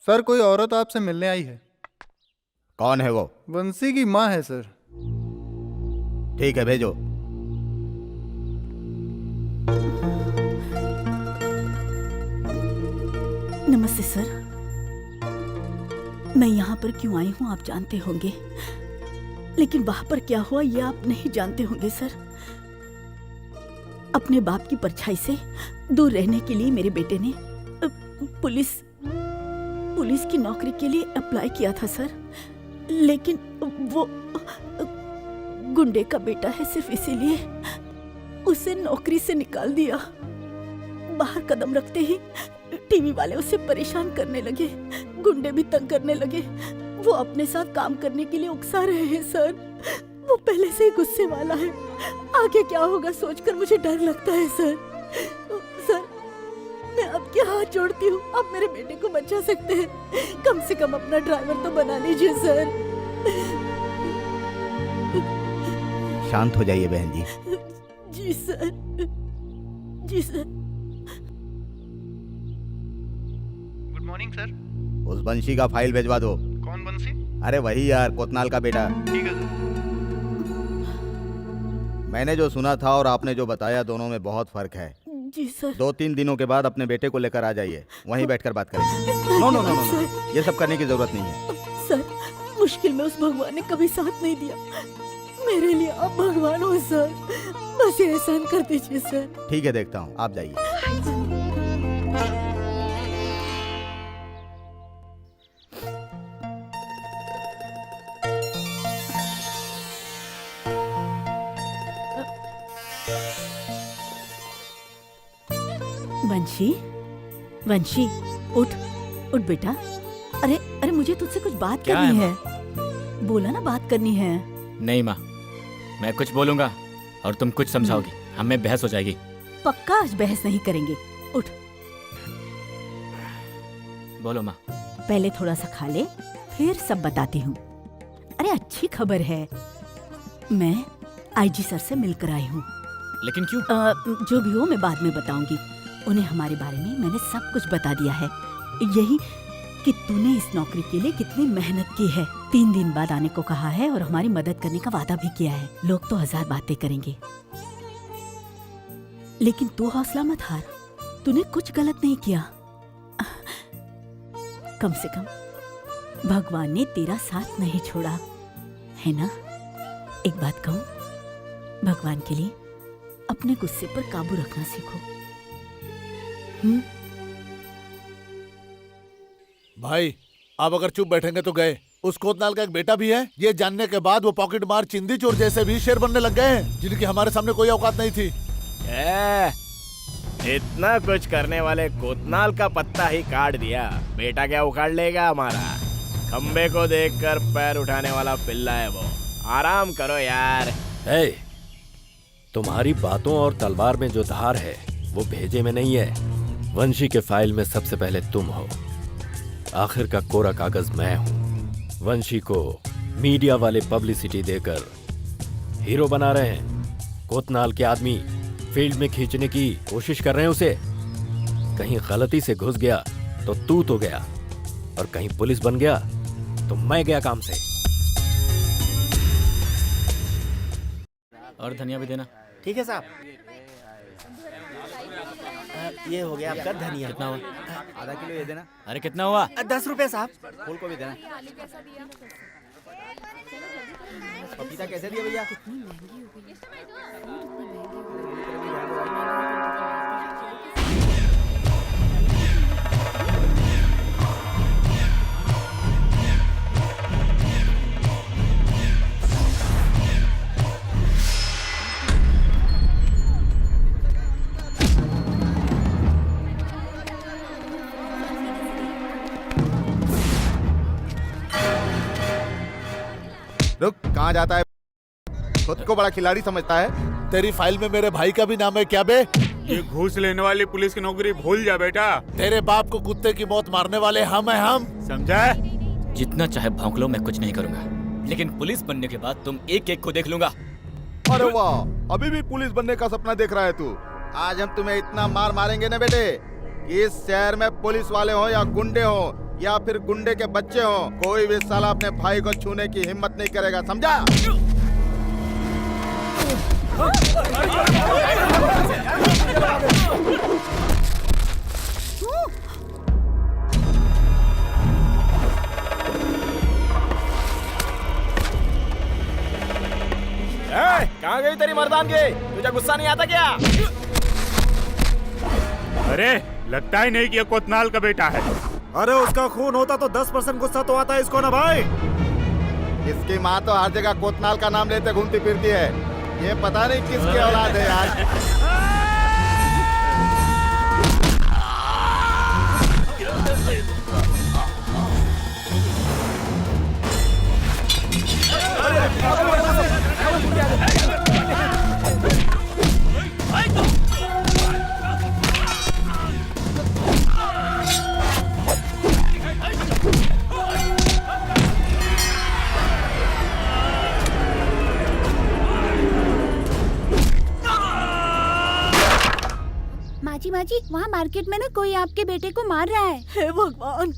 सर, कोई औरत आपसे मिलने आई है। कौन है वो? वंशी की माँ है सर। ठीक है, भेजो। नमस्ते सर, मैं यहाँ पर क्यों आई हूँ आप जानते होंगे, लेकिन वहां पर क्या हुआ ये आप नहीं जानते होंगे सर। अपने बाप की परछाई से दूर रहने के लिए मेरे बेटे ने पुलिस की नौकरी के लिए अप्लाई किया था सर, लेकिन वो गुंडे का बेटा है, सिर्फ इसीलिए उसे नौकरी से निकाल दिया। बाहर कदम रखते ही टीवी वाले उसे परेशान करने लगे, गुंडे भी तंग करने लगे। वो अपने साथ काम करने के लिए उकसा रहे हैं सर। वो पहले से ही गुस्से वाला है, आगे क्या होगा सोचकर मुझे डर लगता है सर। सर, मैं आपके हाथ जोड़ती हूँ, आप मेरे बेटे को बचा सकते हैं, कम से कम अपना ड्राइवर तो बना लीजिए सर। शांत हो जाइए बहन जी। जी सर, जी सर। Good morning sir. उस वंशी का फाइल भिजवा दो। कौन वंशी? अरे वही यार, कोतनाल का बेटा। ठीक है सर। मैंने जो सुना था और आपने जो बताया, दोनों में बहुत फर्क है। जी सर। 2-3 दिनों के बाद अपने बेटे को लेकर आ जाइए, वहीं बैठकर बात करेंगे। नो नो नो नो, ये सब करने की जरूरत नहीं है सर। मुश्किल में उस भगवान ने कभी साथ नहीं दिया, मेरे लिए आप भगवान हो सर, बस ये एहसान कर दीजिए सर। ठीक है, देखता हूँ, आप जाइए। वंशी, वंशी, उठ उठ बेटा। अरे अरे, मुझे तुझसे कुछ बात क्या करनी है, है। बोला ना बात करनी है। नहीं माँ, मैं कुछ बोलूंगा और तुम कुछ समझाओगी, हमें बहस हो जाएगी। पक्का आज बहस नहीं करेंगे, उठ। बोलो माँ। पहले थोड़ा सा खा ले, फिर सब बताती हूँ। अरे अच्छी खबर है, मैं आईजी सर से मिलकर आई हूँ। लेकिन क्यों? जो भी हो मैं बाद में बताऊंगी। उन्हें हमारे बारे में मैंने सब कुछ बता दिया है, यही कि तूने इस नौकरी के लिए कितनी मेहनत की है। 3 दिन बाद आने को कहा है और हमारी मदद करने का वादा भी किया है। लोग तो 1000 बातें करेंगे, लेकिन तू हौसला मत हार, तूने कुछ गलत नहीं किया। कम से कम भगवान ने तेरा साथ नहीं छोड़ा, है ना? एक बात कहूं, भगवान के लिए अपने गुस्से पर काबू रखना सीखो। भाई, आप अगर चुप बैठेंगे तो गए। उस कोतनाल का एक बेटा भी है, ये जानने के बाद वो पॉकेट मार चिंदी चोर जैसे भी शेर बनने लग गए हैं, जिनकी हमारे सामने कोई औकात नहीं थी। इतना कुछ करने वाले कोतनाल का पत्ता ही काट दिया, बेटा क्या उखाड़ लेगा हमारा? खंबे को देखकर पैर उठाने वाला पिल्ला है वो। आराम करो यार। तुम्हारी बातों और तलवार में जो धार है वो भेजे में नहीं है। वंशी के फाइल में सबसे पहले तुम हो, आखिर का कोरा कागज मैं हूं। वंशी को मीडिया वाले पब्लिसिटी देकर हीरो बना रहे हैं। कोतनाल के आदमी फील्ड में खींचने की कोशिश कर रहे हैं उसे। कहीं गलती से घुस गया तो तू तो गया, और कहीं पुलिस बन गया तो मैं गया काम से। और धनिया भी देना। ठीक है साहब। ये हो गया आपका धनिया। कितना हुआ? आधा किलो ये देना। अरे कितना हुआ? 10 रुपए साहब। फूल को भी देना। पपीता कैसे दिया भैया? रुक, कहाँ जाता है? खुद को बड़ा खिलाड़ी समझता है। तेरी फाइल में मेरे भाई का भी नाम है क्या बे? ये घूस लेने वाली पुलिस की नौकरी भूल जा बेटा। तेरे बाप को कुत्ते की मौत मारने वाले हम हैं हम, समझा? जितना चाहे भौंक लो, मैं कुछ नहीं करूंगा, लेकिन पुलिस बनने के बाद तुम एक एक को देख लूंगा। अरे वाह, अभी भी पुलिस बनने का सपना देख रहा है तू। आज हम तुम्हें इतना मार मारेंगे ना बेटे कि इस शहर में पुलिस वाले हो या गुंडे हो या फिर गुंडे के बच्चे हो, कोई भी साला अपने भाई को छूने की हिम्मत नहीं करेगा, समझा? कहाँ गई तेरी मर्दानगी? तुझे गुस्सा नहीं आता क्या? अरे लगता ही नहीं कि ये कोतनाल का बेटा है। अरे उसका खून होता तो 10% गुस्सा तो आता है इसको ना भाई। इसकी माँ तो हर जगह कोतनाल का नाम लेते घूमती फिरती है। ये पता नहीं किसकी औलाद है यार। माजी, वहाँ मार्केट में ना कोई आपके बेटे को मार रहा है। हे भगवान!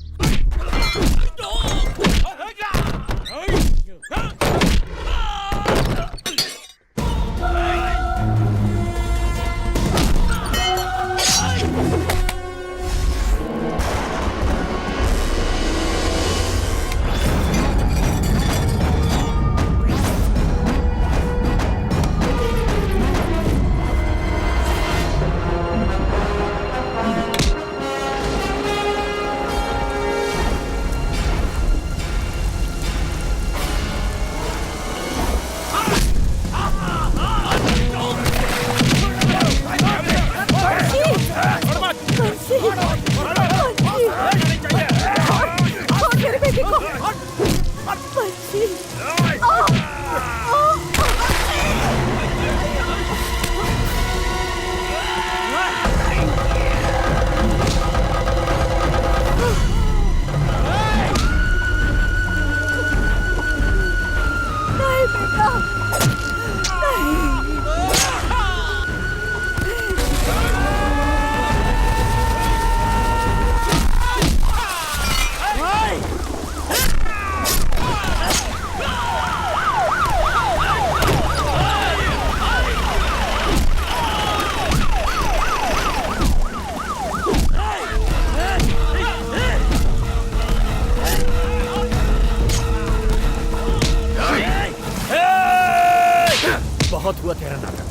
बहुत हुआ तेरा नाटक।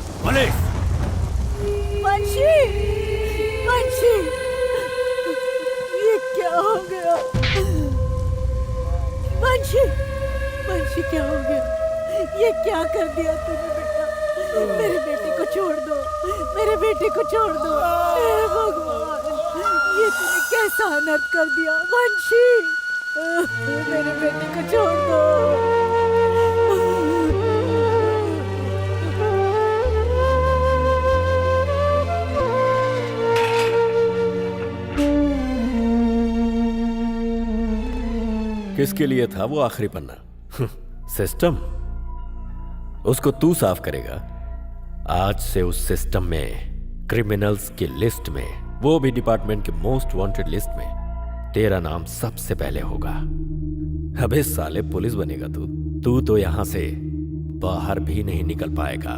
वंशी! वंशी! ये क्या हो गया? वंशी! वंशी क्या हो गया? ये क्या कर दिया तूने बेटा? मेरे बेटे को छोड़ दो, मेरे बेटे को छोड़ दो। हे भगवान! ये तूने कैसा अनर्थ कर दिया? वंशी! मेरे बेटे को छोड़ दो। किसके लिए था वो आखिरी पन्ना? सिस्टम। उसको तू साफ करेगा। आज से उस सिस्टम में, क्रिमिनल्स की लिस्ट में, वो भी डिपार्टमेंट के मोस्ट वांटेड लिस्ट में तेरा नाम सबसे पहले होगा। अबे साले, पुलिस बनेगा तू तो यहां से बाहर भी नहीं निकल पाएगा।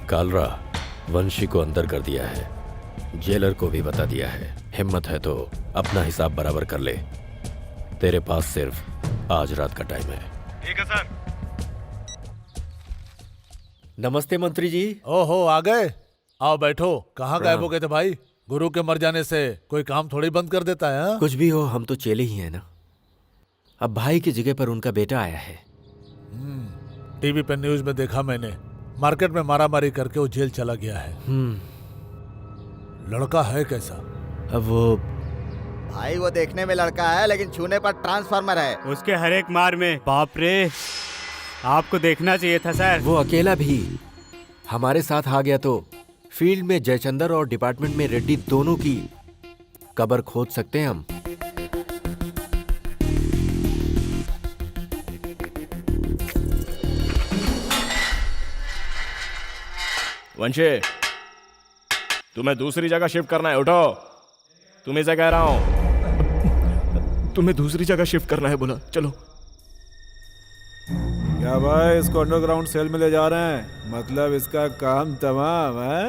कालरा, वंशी को अंदर कर दिया है, जेलर को भी बता दिया है। हिम्मत है तो अपना हिसाब बराबर कर ले। तेरे पास सिर्फ आज रात का टाइम है। ठीक है सर। नमस्ते मंत्री जी। ओहो, आ गए। आओ बैठो। कहाँ गायब हो गए थे भाई? गुरु के मर जाने से कोई काम थोड़ी बंद कर देता है। हा? कुछ भी हो, हम तो चेले ही हैं ना। अब भाई की जगह पर उनका बेटा आया है। टीवी पे न्यूज में देखा मैंने, मार्केट में मारामारी करके वो जेल चला गया है। लड़का है कैसा? अब वो भाई वो देखने में लड़का है लेकिन छूने पर ट्रांसफार्मर है। उसके हर एक मार में बाप रे, आपको देखना चाहिए था सर। वो अकेला भी हमारे साथ आ गया तो फील्ड में जयचंदर और डिपार्टमेंट में रेड्डी दोनों की कब्र खोद सकते हैं हम। वंशे, तुम्हें दूसरी जगह शिफ्ट करना है, उठो। तुम्हें से कह रहा हूं, तुम्हें दूसरी जगह शिफ्ट करना है, बोला चलो। क्या भाई, इसको अंडरग्राउंड सेल में ले जा रहे हैं? मतलब इसका काम तमाम है?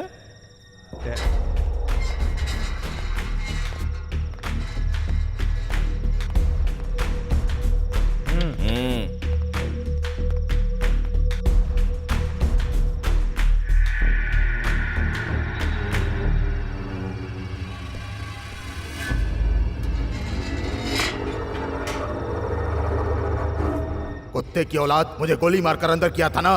कुत्ते की औलाद, मुझे गोली मारकर अंदर किया था ना।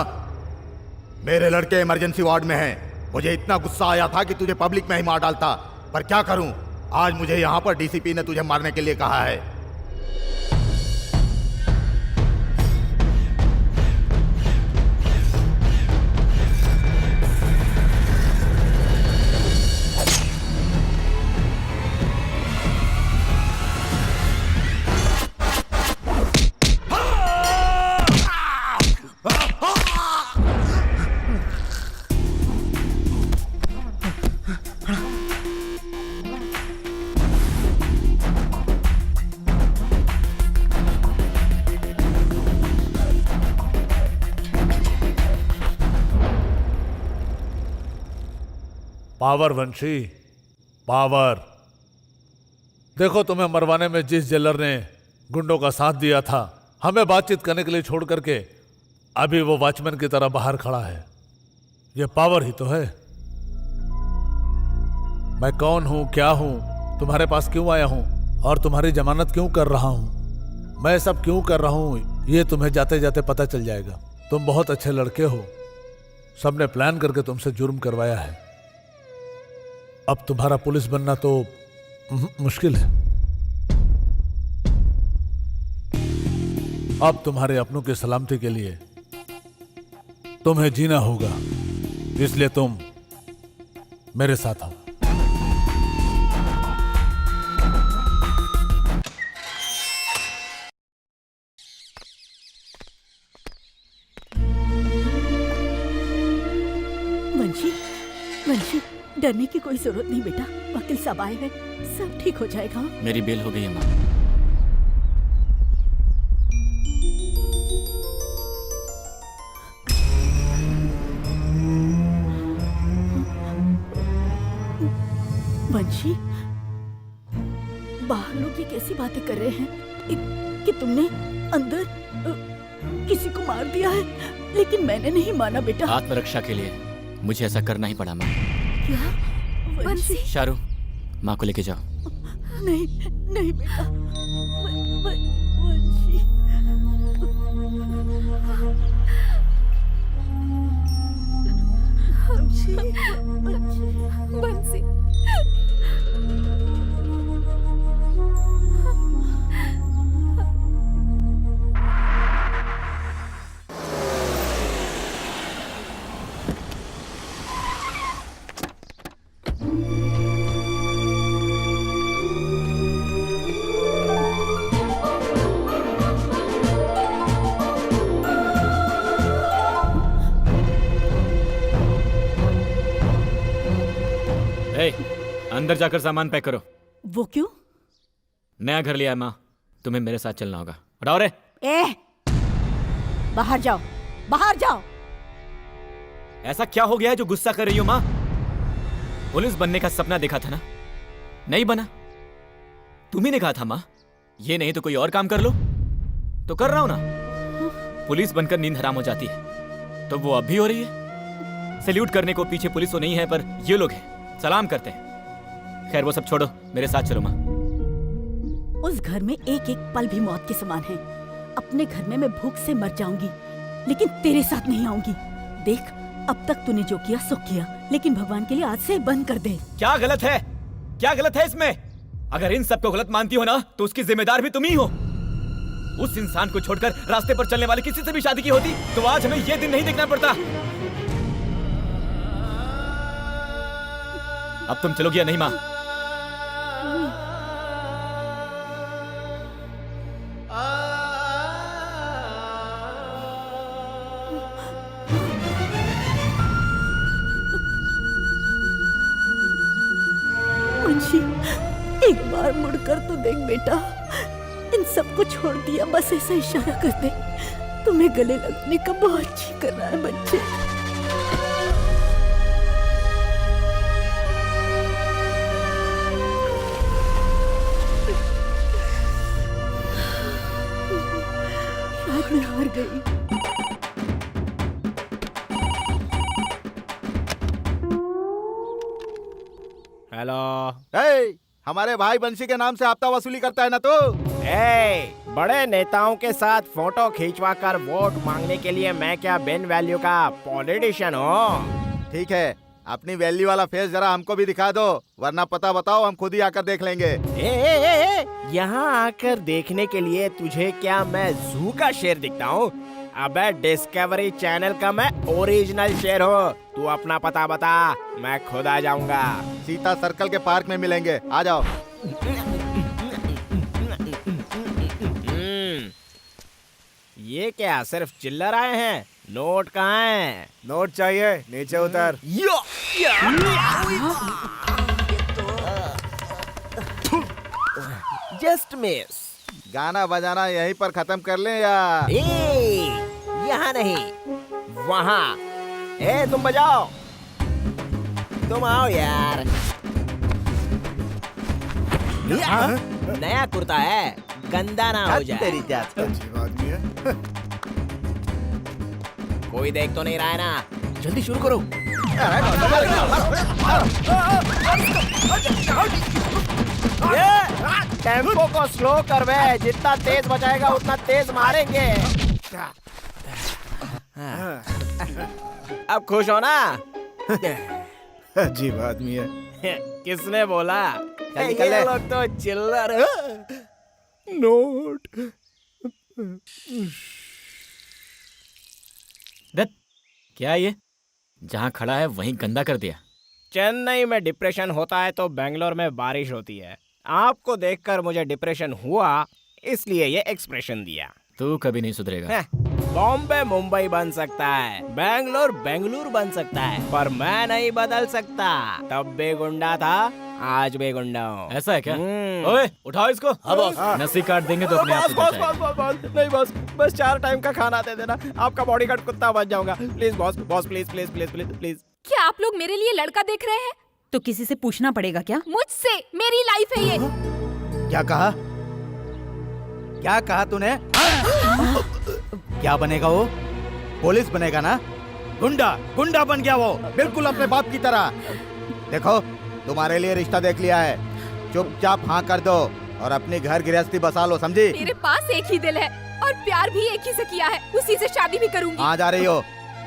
मेरे लड़के इमरजेंसी वार्ड में हैं। मुझे इतना गुस्सा आया था कि तुझे पब्लिक में ही मार डालता, पर क्या करूं, आज मुझे यहां पर डीसीपी ने तुझे मारने के लिए कहा है। पावर वंशी, पावर। देखो, तुम्हें मरवाने में जिस जेलर ने गुंडों का साथ दिया था, हमें बातचीत करने के लिए छोड़ करके अभी वो वॉचमैन की तरह बाहर खड़ा है। ये पावर ही तो है। मैं कौन हूं, क्या हूं, तुम्हारे पास क्यों आया हूं और तुम्हारी जमानत क्यों कर रहा हूं, मैं सब क्यों कर रहा हूं, ये तुम्हें जाते जाते पता चल जाएगा। तुम बहुत अच्छे लड़के हो, सबने प्लान करके तुमसे जुर्म करवाया है। अब तुम्हारा पुलिस बनना तो मुश्किल है। अब तुम्हारे अपनों की सलामती के लिए तुम्हें जीना होगा, इसलिए तुम मेरे साथ आओ। वंशी, वंशी, डरने की कोई जरूरत नहीं बेटा। वकील साहब आए हैं, सब ठीक हो जाएगा। मेरी बेल हो गई है माँ। वंशी, बाहर लोग ये कैसी बातें कर रहे हैं कि तुमने अंदर किसी को मार दिया है, लेकिन मैंने नहीं माना बेटा। आत्मरक्षा के लिए मुझे ऐसा करना ही पड़ा माँ। क्या? वंशी, शारू, माँ को लेके जाओ। नहीं नहीं बेटा, वंशी। बंसी, अंदर जाकर सामान पैक करो। वो क्यों? नया घर लिया है माँ, तुम्हें मेरे साथ चलना होगा। हटाओ रे। ए, बाहर जाओ, बाहर जाओ। ऐसा क्या हो गया है जो गुस्सा कर रही हो माँ? पुलिस बनने का सपना देखा था ना, नहीं बना। तुम्ही ने कहा था माँ, ये नहीं तो कोई और काम कर लो। तो कर रहा हूं ना। पुलिस बनकर नींद हराम हो जाती है, तो वो अब भी हो रही है। सैल्यूट करने को पीछे पुलिस तो नहीं है, पर ये लोग हैं, सलाम करते हैं। खैर वो सब छोड़ो, मेरे साथ चलो माँ। उस घर में एक एक पल भी मौत के समान है। अपने घर में मैं भूख से मर जाऊंगी, लेकिन तेरे साथ नहीं आऊंगी। देख, अब तक तूने जो किया सो किया, लेकिन भगवान के लिए आज से बंद कर दे। क्या गलत है? क्या गलत है इसमें? अगर इन सबको गलत मानती हो ना, तो उसकी जिम्मेदार भी तुम ही हो। उस इंसान को छोड़कर रास्ते पर चलने वाले किसी से भी शादी की होती तो आज हमें यह दिन नहीं देखना पड़ता। अब तुम चलोगी या नहीं माँ? मुंशी, एक बार मुड़कर तो देख बेटा, इन सबको छोड़ दिया, बस ऐसा इशारा कर दे। तुम्हें गले लगने का बहुत जी कर रहा है बच्चे। शायद मैं हार गई। हेलो। हमारे भाई बंशी के नाम से हफ्ता वसूली करता है ना तू? बड़े नेताओं के साथ फोटो खींचवा कर वोट मांगने के लिए मैं क्या बिन वैल्यू का पॉलिटिशियन हूँ? ठीक है, अपनी वैल्यू वाला फेस जरा हमको भी दिखा दो, वरना पता बताओ, हम खुद ही आकर देख लेंगे। यहाँ आकर देखने के लिए तुझे क्या मैं जू का शेर दिखता हूँ? अबे डिस्कवरी चैनल का मैं ओरिजिनल शेर हूँ। तू अपना पता बता, मैं खुद आ जाऊंगा। सीता सर्कल के पार्क में मिलेंगे, आ जाओ। ये क्या सिर्फ चिल्लर आए हैं? नोट कहाँ हैं? नोट चाहिए, नीचे उतर। Just miss. गाना बजाना यहीं पर खत्म कर लें या? यहाँ नहीं, वहाँ। तुम बजाओ, तुम आओ यार। नया कुर्ता है, गंदा ना हो जाए। तेरी जात। अजीब आदमी है। कोई देख तो नहीं रहा है ना? जल्दी शुरू करो। टेम्पो को स्लो कर बे, जितना तेज बजाएगा उतना तेज मारेंगे। अब खुश हो ना? अजीब आदमी है। किसने बोला? ये लोग तो चिल्लर। नोट। दत्त, क्या ये? जहाँ खड़ा है वहीं गंदा कर दिया। चेन्नई में डिप्रेशन होता है तो बेंगलोर में बारिश होती है। आपको देखकर मुझे डिप्रेशन हुआ, इसलिए ये एक्सप्रेशन दिया। तू कभी नहीं सुधरेगा। बॉम्बे मुंबई बन सकता है, बेंगलोर बेंगलुरु बन सकता है, पर मैं नहीं बदल सकता। तब भी गुंडा था, आज भी गुंडा हूँ। ऐसा है क्या? ओए, उठाओ इसको। नसी काट देंगे तो अपने आप बॉस, नहीं बॉस, बस 4 टाइम का खाना दे देना, आपका बॉडीगार्ड कुत्ता बन जाऊंगा। Please boss, please please please please please. क्या आप लोग मेरे लिए लड़का देख रहे हैं? तो किसी से पूछना पड़ेगा क्या? मुझसे, मेरी लाइफ है ये। क्या कहा? क्या कहा तूने? क्या बनेगा वो? पुलिस बनेगा ना? गुंडा, गुंडा बन गया वो, बिल्कुल अपने बाप की तरह। देखो, तुम्हारे लिए रिश्ता देख लिया है, चुपचाप हाँ कर दो और अपनी घर गृहस्थी बसा लो, समझी? मेरे पास एक ही दिल है और प्यार भी एक ही से किया है, उसी से शादी भी करूंगी। कहाँ जा रही हो?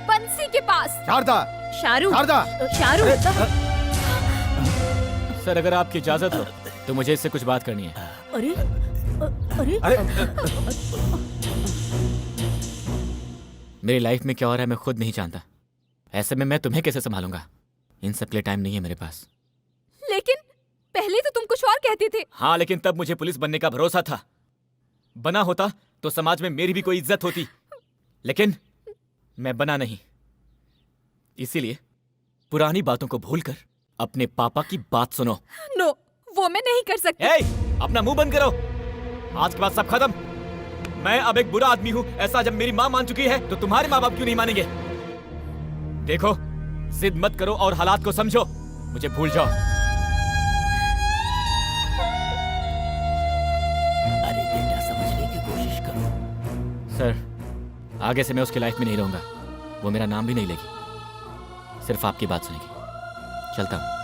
बंसी के पास। शारदा, शाहरुख, शारदा, शाहरुख। सर, अगर आपकी इजाजत हो तो मुझे इससे कुछ बात करनी है। अरे, अरे, मेरी लाइफ में क्या हो रहा है मैं खुद नहीं जानता। ऐसे में मैं तुम्हें कैसे संभालूंगा? इन सब के लिए टाइम नहीं है मेरे पास। लेकिन पहले तो तुम कुछ और कहते थे। हाँ, लेकिन तब मुझे पुलिस बनने का भरोसा था। बना होता तो समाज में मेरी भी कोई इज्जत होती, लेकिन मैं बना नहीं। इसीलिए पुरानी बातों को भूलकर अपने पापा की बात सुनो। नो, वो मैं नहीं कर सकती। अपना मुंह बंद करो। आज के बाद सब खत्म। मैं अब एक बुरा आदमी हूँ, ऐसा जब मेरी माँ मान चुकी है तो तुम्हारे माँ बाप क्यों नहीं मानेंगे? देखो, जिद मत करो और हालात को समझो, मुझे भूल जाओ। अरे बेटा, समझने की कोशिश करो। सर, आगे से मैं उसकी लाइफ में नहीं रहूंगा। वो मेरा नाम भी नहीं लेगी, सिर्फ आपकी बात सुनेगी। चलता हूँ।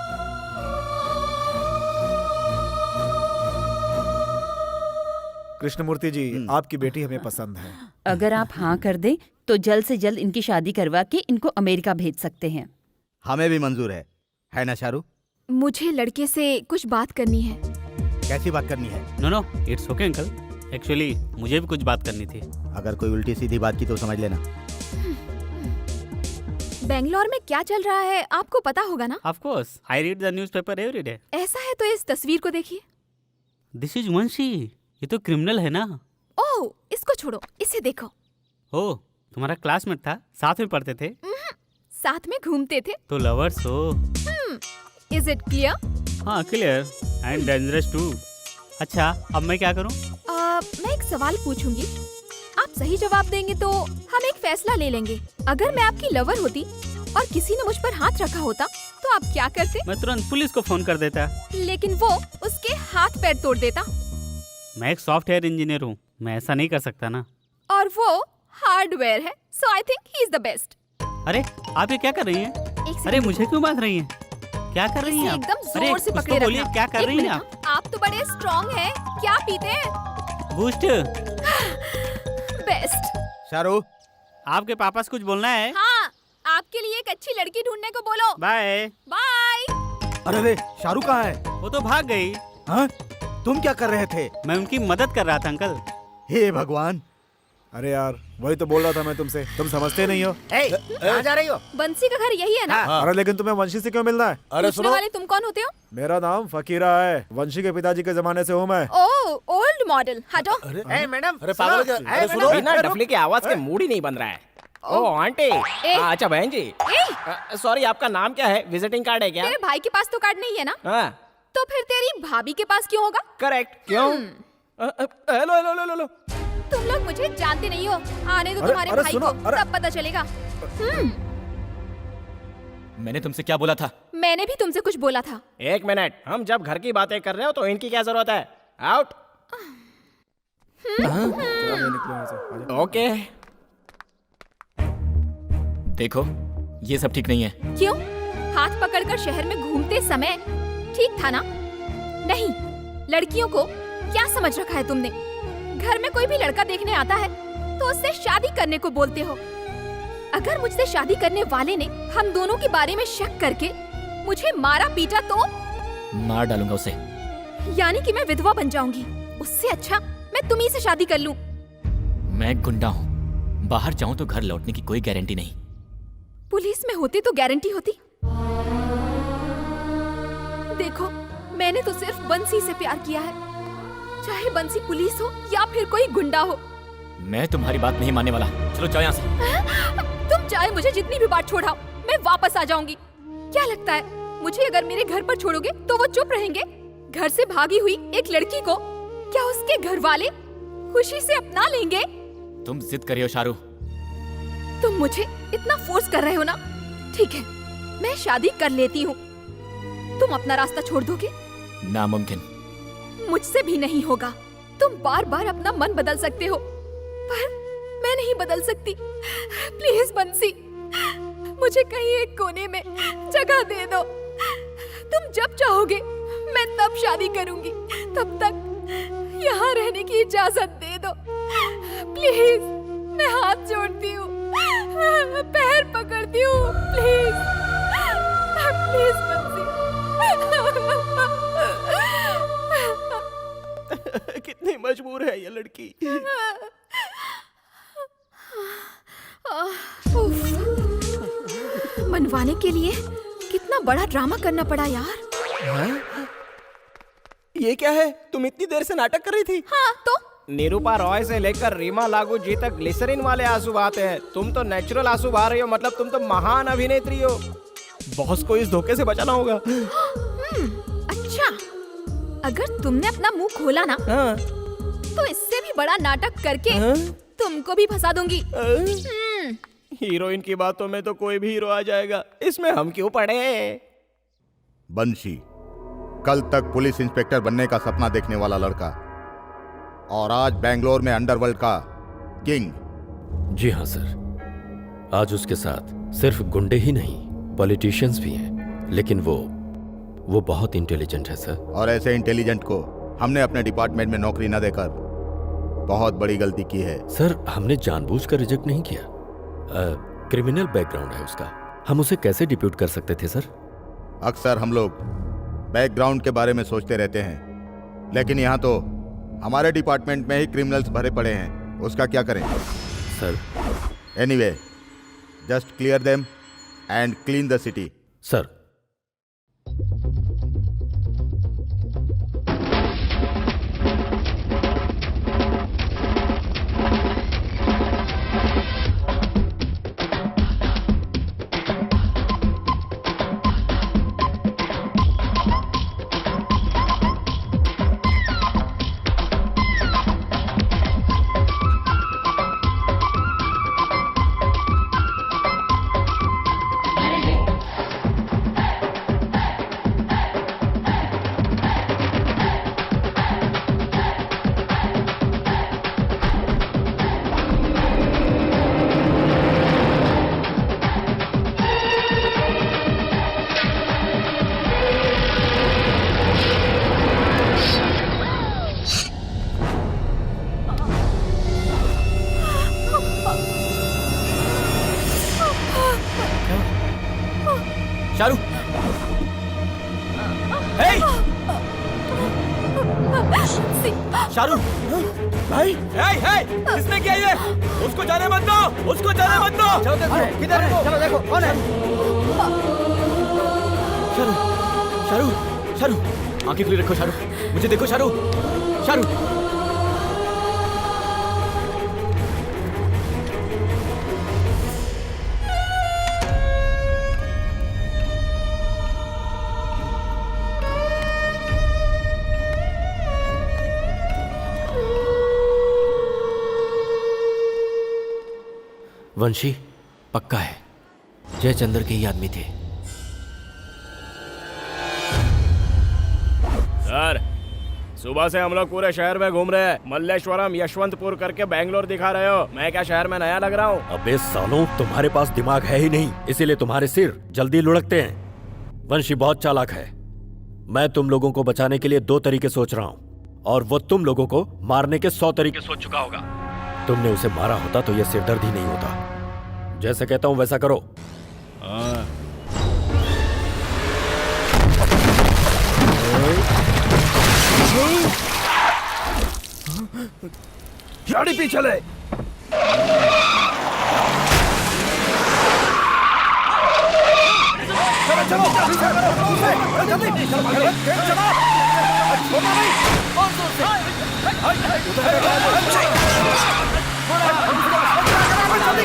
कृष्णमूर्ति जी, आपकी बेटी हमें पसंद है। अगर आप हाँ कर दें तो जल्द से जल्द इनकी शादी करवा के इनको अमेरिका भेज सकते हैं। हमें भी मंजूर है ना शाहरुख? मुझे लड़के से कुछ बात करनी है। कैसी बात करनी है? No, it's okay uncle. Actually मुझे भी कुछ बात करनी थी। अगर कोई उल्टी सीधी बात की तो समझ लेना। बेंगलोर में क्या चल रहा है आपको पता होगा ना? Of course, I read the newspaper every day. ऐसा है तो इस तस्वीर को देखिए। दिस इज वंशी। ये तो क्रिमिनल है ना? ओह, इसको छोड़ो, इसे देखो। ओह, तुम्हारा क्लासमेट था, साथ में पढ़ते थे? साथ में घूमते थे। तो लवर्स हो? Is it clear? हाँ, क्लियर एंड डेंजरस टू। अच्छा, अब मैं क्या करूँ? मैं एक सवाल पूछूंगी, आप सही जवाब देंगे तो हम एक फैसला ले लेंगे। अगर मैं आपकी लवर होती और किसी ने मुझ पर हाथ रखा होता तो आप क्या करते? मैं तुरंत पुलिस को फोन कर देता। लेकिन वो उसके हाथ पैर तोड़ देता। मैं एक सॉफ्टवेयर इंजीनियर हूँ, मैं ऐसा नहीं कर सकता ना। और वो हार्डवेयर है, so I think he is the best. अरे, आप ये क्या कर रही हैं? अरे, मुझे क्यों बांध रही हैं? क्या कर रही हैं आप? एकदम अरे, जोर से कुछ पकड़े तो बोलिए, रखना। क्या कर एक रही हैं मिनट, आप? आप तो बड़े स्ट्रॉन्ग हैं। क्या पीते हैं? बूस्ट। बेस्ट। शाहरुख, आपके पापा से कुछ बोलना है? हाँ, आपके लिए एक अच्छी लड़की ढूंढने को बोलो। बाय। बाय। अरे शाहरुख कहाँ है? वो तो भाग गई। हाँ? तुम क्या कर रहे थे? मैं उनकी मदद कर रहा था अंकल। हे भगवान। अरे यार, वही तो बोल रहा था मैं तुमसे, तुम समझते नहीं हो। कहाँ जा रही हो? बंसी का घर यही है ना? अरे लेकिन तुम्हें वंशी से क्यों मिलना है? अरे पूछने वाले तुम कौन होते हो? मेरा नाम फकीरा है, वंशी के पिताजी के जमाने से हूँ मैं। ओह, ओल्ड मॉडल। हटो। मैडम, अरे पागल क्या? अरे सुनो, बिना डफली की आवाज के मूड ही नहीं बन रहा है। ओह आंटी। अच्छा बहन जी, सॉरी, आपका नाम क्या है? विजिटिंग कार्ड है क्या? तेरे भाई के पास तो कार्ड नहीं है ना? हाँ। तो फिर तेरी भाभी के पास क्यों होगा? करेक्ट। क्यों? Hello hello hello hello. तुम लोग मुझे जानते नहीं हो। आने दो अरे, तुम्हारे अरे भाई सुनो, को, तब पता चलेगा। मैंने तुमसे क्या बोला था? मैंने भी तुमसे कुछ बोला था। एक मिनट, हम जब घर की बातें कर रहे हो तो इनकी क्या जरूरत है? आउट। ओके। देखो, ये सब ठीक नहीं है। क्यों? हाथ पकड़कर शहर में घूमते समय ठीक था ना? नहीं, लड़कियों को क्या समझ रखा है तुमने? घर में कोई भी लड़का देखने आता है तो उससे शादी करने को बोलते हो। अगर मुझसे शादी करने वाले ने हम दोनों के बारे में शक करके मुझे मारा पीटा तो? मार डालूंगा उसे। यानी कि मैं विधवा बन जाऊंगी। उससे अच्छा मैं तुम्ही से शादी कर लूं। मैं गुंडा हूँ, बाहर जाऊं तो घर लौटने की कोई गारंटी नहीं। पुलिस में होती तो गारंटी होती। देखो, मैंने तो सिर्फ बंसी से प्यार किया है, चाहे बंसी पुलिस हो या फिर कोई गुंडा हो। मैं तुम्हारी बात नहीं मानने वाला। चलो जाओ यहाँ से। तुम चाहे मुझे जितनी भी बार छोड़ाओ, मैं वापस आ जाऊंगी। क्या लगता है मुझे अगर मेरे घर पर छोड़ोगे तो वो चुप रहेंगे? घर से भागी हुई एक लड़की को क्या उसके घर वाले खुशी से अपना लेंगे? तुम जिद कर रहे हो शाहरुख। तुम मुझे इतना फोर्स कर रहे हो ना? ठीक है, मैं शादी कर लेती हूँ। तुम अपना रास्ता छोड़ दोगे? नामुमकिन। मुझसे भी नहीं होगा। तुम बार बार अपना मन बदल सकते हो, पर मैं नहीं बदल सकती। प्लीज बंसी, मुझे कहीं एक कोने में जगह दे दो। तुम जब चाहोगे मैं तब शादी करूंगी। तब तक यहाँ रहने की इजाजत दे दो प्लीज। मैं हाथ जोड़ती हूँ, पैर पकड़ती हूँ, प्लीज प्लीज बंसी। कितनी मजबूर है ये लड़की। मनवाने के लिए कितना बड़ा ड्रामा करना पड़ा यार। ये क्या है? तुम इतनी देर से नाटक कर रही थी? हाँ तो? निरूपा रॉय से लेकर रीमा लागू जी तक ग्लिसरीन वाले आंसू बहाते हैं। तुम तो नेचुरल आंसू बहा रही हो, मतलब तुम तो महान अभिनेत्री हो। बॉस को इस धोखे से बचाना होगा। अच्छा, अगर तुमने अपना मुंह खोला ना, तो इससे भी बड़ा नाटक करके तुमको भी फंसा दूंगी। हीरोइन की बातों में तो कोई भी हीरो आ जाएगा, इसमें हम क्यों पड़े? बंशी, कल तक पुलिस इंस्पेक्टर बनने का सपना देखने वाला लड़का, और आज बेंगलोर में अंडरवर्ल्ड का किंग। जी हाँ सर, आज उसके साथ सिर्फ गुंडे ही नहीं, पॉलिटिशियंस भी हैं, लेकिन वो बहुत इंटेलिजेंट है सर। और ऐसे इंटेलिजेंट को हमने अपने डिपार्टमेंट में नौकरी न देकर बहुत बड़ी गलती की है। सर, हमने जानबूझकर रिजेक्ट नहीं किया। क्रिमिनल बैकग्राउंड है उसका, हम उसे कैसे डिप्यूट कर सकते थे सर? अक्सर हम लोग बैकग्राउंड के बारे में सोचते रहते हैं, लेकिन यहाँ तो हमारे डिपार्टमेंट में ही क्रिमिनल्स भरे पड़े हैं, उसका क्या करें? Sir anyway, just clear them and clean the city. Sir Shahrukh, Shahrukh भाई, किसने किया ये? उसको जाने मत दो, उसको जाने मत दो। चलो देखो किधर है, चलो देखो कौन है। शाहरुख, शाहरुख, शाहरुख, आंखें खुली रखो शाहरुख, मुझे देखो शाहरुख, शाहरुख। वंशी पक्का है जयचंद्र के ही आदमी थे। सर, सुबह से हम लोग पूरे शहर में घूम रहे हैं। मल्लेश्वरम, यशवंतपुर करके बैंगलोर दिखा रहे हो। मैं क्या शहर में नया लग रहा हूँ? अबे सालों, तुम्हारे पास दिमाग है ही नहीं, इसीलिए तुम्हारे सिर जल्दी लुढ़कते हैं। वंशी बहुत चालाक है। मैं तुम लोगों को बचाने के लिए 2 तरीके सोच रहा हूँ, और वो तुम लोगों को मारने के 100 तरीके सोच चुका होगा। तुमने उसे मारा होता तो ये सिरदर्द ही नहीं होता। जैसे कहता हूं वैसा करो। गाड़ी पीछे चले। चलो जल्दी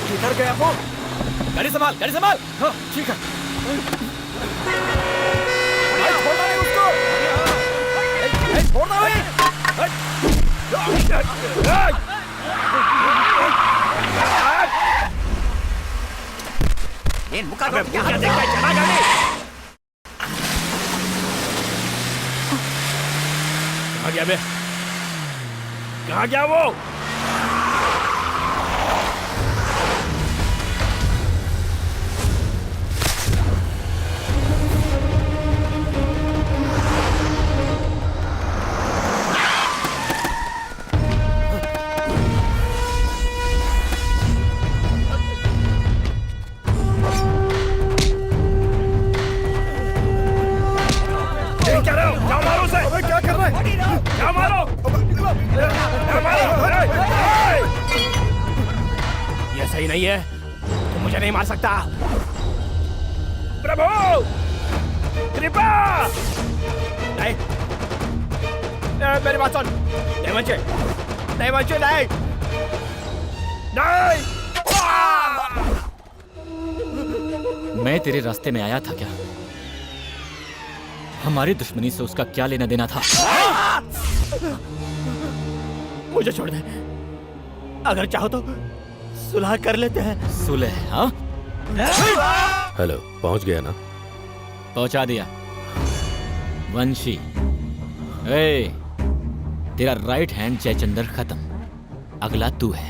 किधर गया वो? गाड़ी संभाल, गाड़ी संभाल। हाँ, ठीक है। छोड़ना नहीं उसको। छोड़ना नहीं। मुका दो, क्या देखता है? चला गाड़ी। कहाँ गया बे? कहाँ गया वो? सही नहीं है, तुम मुझे नहीं मार सकता। प्रभु, कृपा! नहीं, मेरी बात सुन। देवंशी, देवंशी नहीं, नहीं। मैं तेरे रास्ते में आया था क्या? हमारी दुश्मनी से उसका क्या लेना देना था? मुझे छोड़ दे, अगर चाहो तो सुलह कर लेते हैं। सुलह? हाँ? हेलो, पहुंच गया ना? पहुंचा दिया। वंशी, तेरा राइट हैंड जयचंद्र खत्म, अगला तू है।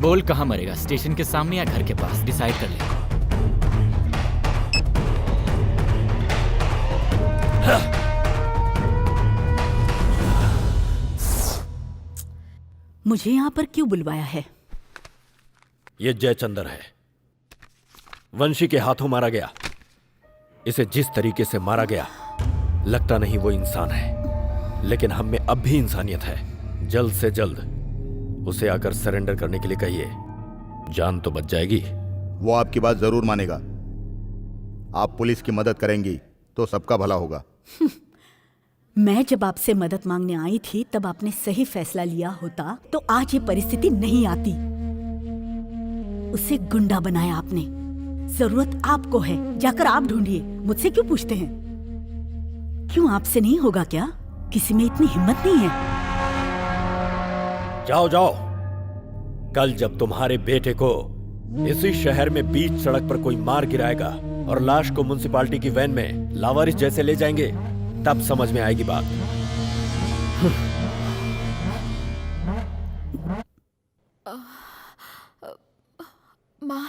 बोल कहाँ मरेगा, स्टेशन के सामने या घर के पास? डिसाइड कर ले। मुझे यहाँ पर क्यों बुलवाया है? ये जयचंद्र है, वंशी के हाथों मारा गया। इसे जिस तरीके से मारा गया लगता नहीं वो इंसान है, लेकिन हम में अब भी इंसानियत है। जल्द से जल्द उसे आकर सरेंडर करने के लिए कहिए, जान तो बच जाएगी। वो आपकी बात जरूर मानेगा। आप पुलिस की मदद करेंगी तो सबका भला होगा। मैं जब आपसे मदद मांगने आई थी तब आपने सही फैसला लिया होता तो आज ये परिस्थिति नहीं आती। उसे गुंडा बनाया आपने। जरूरत आपको है, जाकर आप ढूंढिए, मुझसे क्यों पूछते हैं? क्यों आपसे नहीं होगा क्या? किसी में इतनी हिम्मत नहीं है? जाओ जाओ, कल जब तुम्हारे बेटे को इसी शहर में बीच सड़क पर कोई मार गिराएगा और लाश को म्युनिसिपालिटी की वैन में लावारिस जैसे ले जाएंगे, तब समझ में आएगी बात। माँ,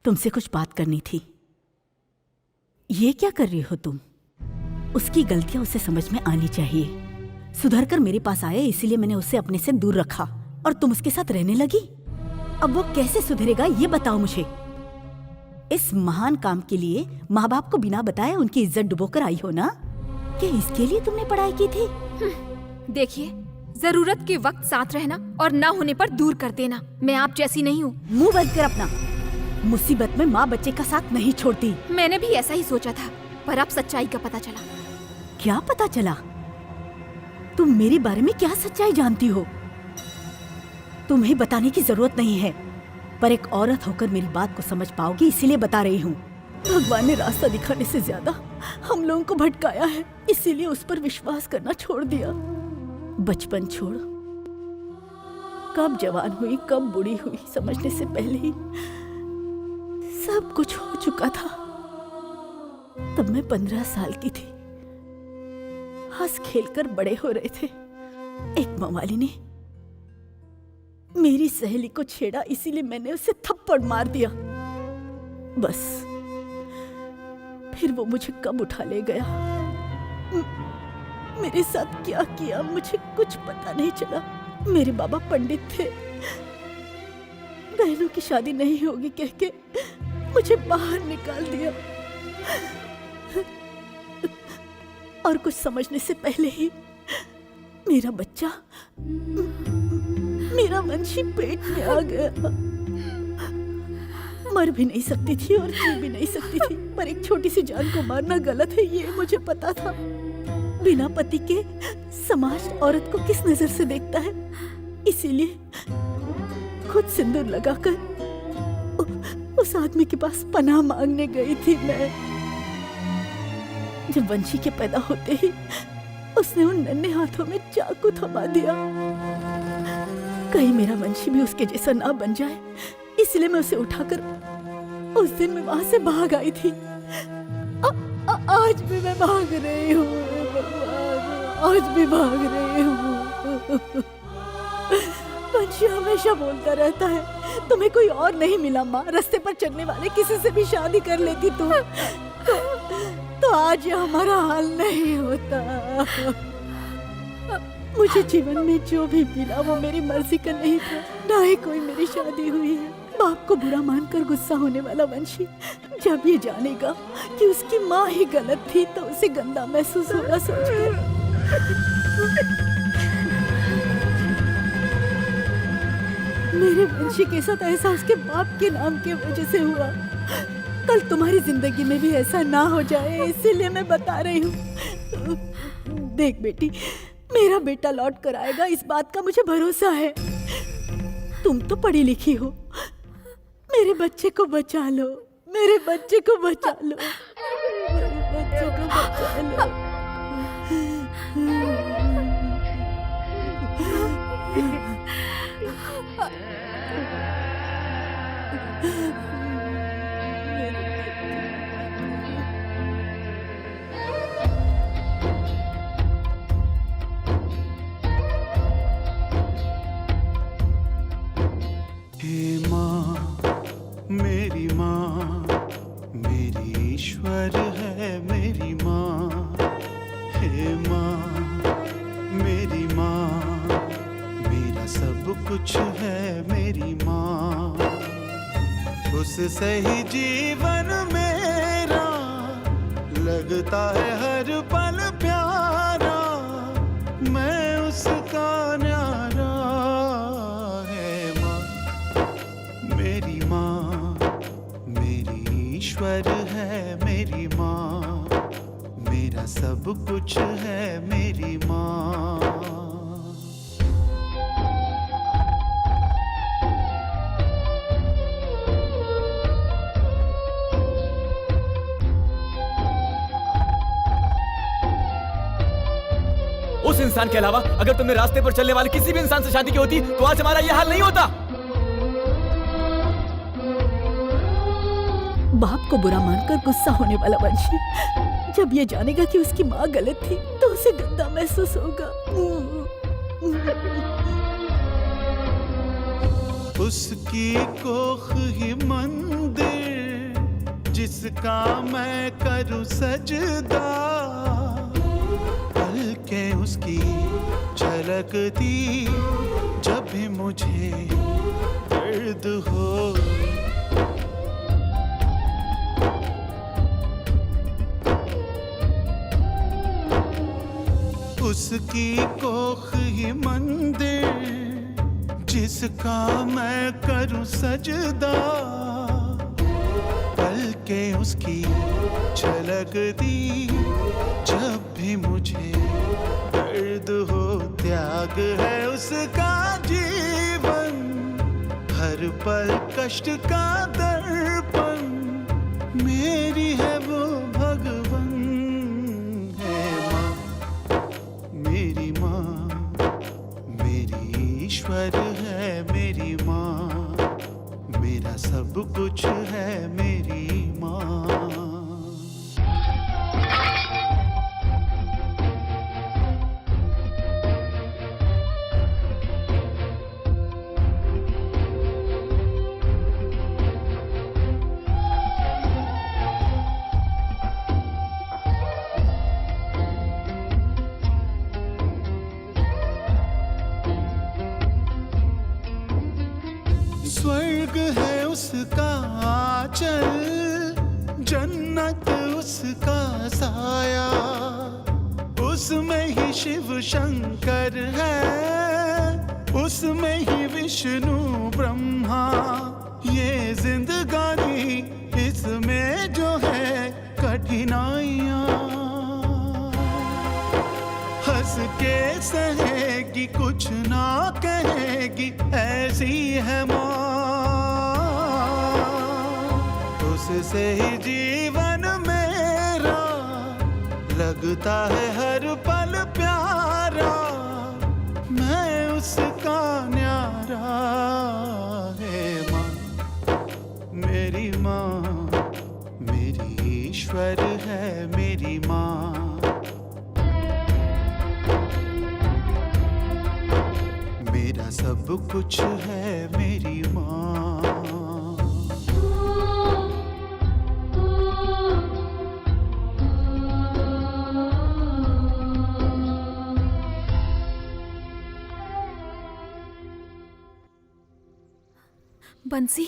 तुमसे कुछ बात करनी थी। ये क्या कर रही हो तुम? उसकी गलतियां उसे समझ में आनी चाहिए। सुधर कर मेरे पास आया, इसीलिए मैंने उसे अपने से दूर रखा और तुम उसके साथ रहने लगी। अब वो कैसे सुधरेगा ये बताओ मुझे। इस महान काम के लिए माँ बाप को बिना बताए उनकी इज्जत डुबोकर आई हो ना? क्या इसके लिए तुमने पढ़ाई की थी? देखिए, जरूरत के वक्त साथ रहना और ना होने पर दूर कर देना। मैं आप जैसी नहीं हूँ। मुंह बंद कर अपना। मुसीबत में माँ बच्चे का साथ नहीं छोड़ती। मैंने भी ऐसा ही सोचा था, पर अब सच्चाई का पता चला। क्या पता चला? तुम मेरे बारे में क्या सच्चाई जानती हो? तुम्हें बताने की जरूरत नहीं है, पर एक औरत होकर मेरी बात को समझ पाओगी इसीलिए बता रही हूँ। भगवान ने रास्ता दिखाने से ज्यादा हम लोगों को भटकाया है, इसीलिए उस पर विश्वास करना छोड़ दिया। बचपन छोड़, कब जवान हुई कब बूढ़ी हुई समझने से पहले ही सब कुछ हो चुका था। तब मैं 15 साल की थी। हंस खेलकर बड़े हो रहे थे। एक मवाली ने मेरी सहेली को छेड़ा, इसीलिए मैंने उसे थप्पड़ मार दिया। बस फिर वो मुझे कब उठा ले गया, मेरे साथ क्या किया मुझे कुछ पता नहीं चला। मेरे बाबा पंडित थे। बहनों की शादी नहीं होगी कह के मुझे बाहर निकाल दिया। और कुछ समझने से पहले ही मेरा बच्चा, मेरा वंशी पेट में आ गया। मर भी नहीं सकती थी और जी भी नहीं सकती थी, पर एक छोटी सी जान को मारना गलत है ये मुझे पता था। बिना पति के समाज औरत को किस नजर से देखता है, इसीलिए खुद सिंदूर लगाकर उस आदमी के पास पनाह मांगने गई थी मैं। जब वंशी के पैदा होते ही उसने उन नन्हे हाथों में चाकू थमा दिया। कहीं मेरा वंशी भी उसके जैसा ना बन जाए, इसलिए मैं उसे उठाकर उस दिन मैं वहां से भाग आई थी। आज भी मैं भाग रही हूँ, आज भी भाग रही हूँ। वंशी हमेशा बोलता रहता है तुम्हें कोई और नहीं मिला माँ, रास्ते पर चलने वाले किसी से भी शादी कर लेती तो आज ये हमारा हाल नहीं होता। मुझे जीवन में जो भी मिला वो मेरी मर्जी का नहीं था, ना ही कोई मेरी शादी हुई है। बाप को बुरा मानकर गुस्सा होने वाला वंशी जब ये जानेगा कि उसकी माँ ही गलत थी तो उसे गंदा महसूस होगा सोचकर। मेरे वंशी के साथ ऐसा उसके बाप के नाम की वजह से हुआ। कल तुम्हारी जिंदगी में भी ऐसा ना हो जाए, इसीलिए मैं बता रही हूँ। देख बेटी, मेरा बेटा लौट कर आएगा, इस बात का मुझे भरोसा है। तुम तो पढ़ी लिखी हो, मेरे बच्चे को बचा लो, मेरे बच्चे को बचा लो, मेरे बच्चे को बचा लो। हे माँ, मेरी माँ, मेरी ईश्वर है मेरी माँ। हे माँ, मेरी माँ, मेरा सब कुछ है उससे ही जीवन मेरा लगता है हर पल प्यारा, मैं उसका न्यारा। है माँ, मेरी ईश्वर है मेरी माँ, मेरा सब कुछ है मेरी माँ। उस इंसान के अलावा अगर तुमने रास्ते पर चलने वाले किसी भी इंसान से शादी की होती तो आज हमारा यह हाल नहीं होता। बाप को बुरा मानकर गुस्सा होने वाला वंशी जब ये जानेगा कि उसकी माँ गलत थी तो उसे गंदा महसूस होगा। उसकी कोख ही मंदिर जिसका मैं करूं सजदा, पलकें उसकी झलकती जब भी मुझे दर्द हो। उसकी कोख ही मंदिर जिसका मैं करूं सजदा, पलकें उसकी झलकती जब भी मुझे दर्द हो। त्याग है उसका जीवन, हर पल कष्ट का दर्पण, मेरी है वो भगवन। है माँ, मेरी ईश्वर है मेरी माँ, मेरा सब कुछ है मेरी माँ। स्वर्ग है उसका आंचल, जन्नत उसका साया, उसमें ही शिव शंकर है, उसमें ही विष्णु ब्रह्मा। ये जिंदगानी इसमें जो है कठिनाइयाँ, हंस के सहेगी कुछ ना कहेगी, ऐसी है माँ। उससे ही जीवन मेरा लगता है हर पल प्यारा, मैं उसका न्यारा। है माँ, मेरी ईश्वर है मेरी माँ, मेरा सब कुछ है मेरी माँ। बंसी,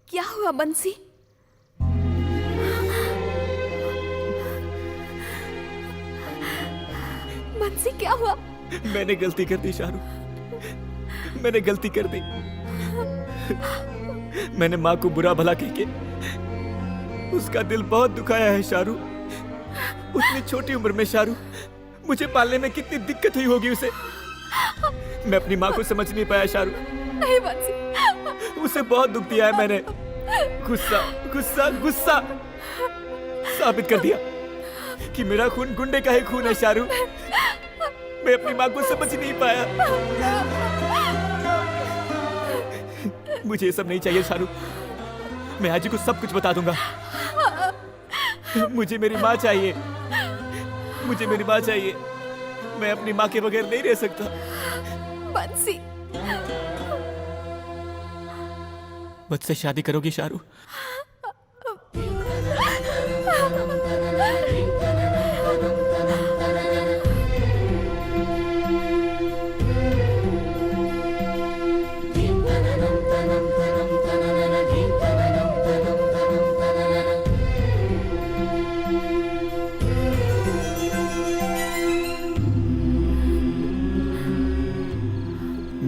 क्या हुआ बंसी? बंसी क्या हुआ? मैंने गलती कर दी शाहरुख, मैंने गलती कर दी। मैंने माँ को बुरा भला कह के उसका दिल बहुत दुखाया है शाहरुख। उतनी छोटी उम्र में शाहरुख, मुझे पालने में कितनी दिक्कत हुई होगी उसे। मैं अपनी माँ को समझ नहीं पाया शाहरुख। नहीं बंसी, उसे बहुत दुख दिया है मैंने। गुस्सा गुस्सा गुस्सा साबित कर दिया कि मेरा खून गुंडे का ही खून है शाहरुख। मैं अपनी माँ को समझ नहीं पाया। मुझे ये सब नहीं चाहिए शाहरुख, मैं आज ही को सब कुछ बता दूंगा। मुझे मेरी माँ चाहिए, मुझे मेरी माँ चाहिए। मैं अपनी माँ के बगैर नहीं रह सकता। बंसी, मुझसे शादी करोगी शाहरुख?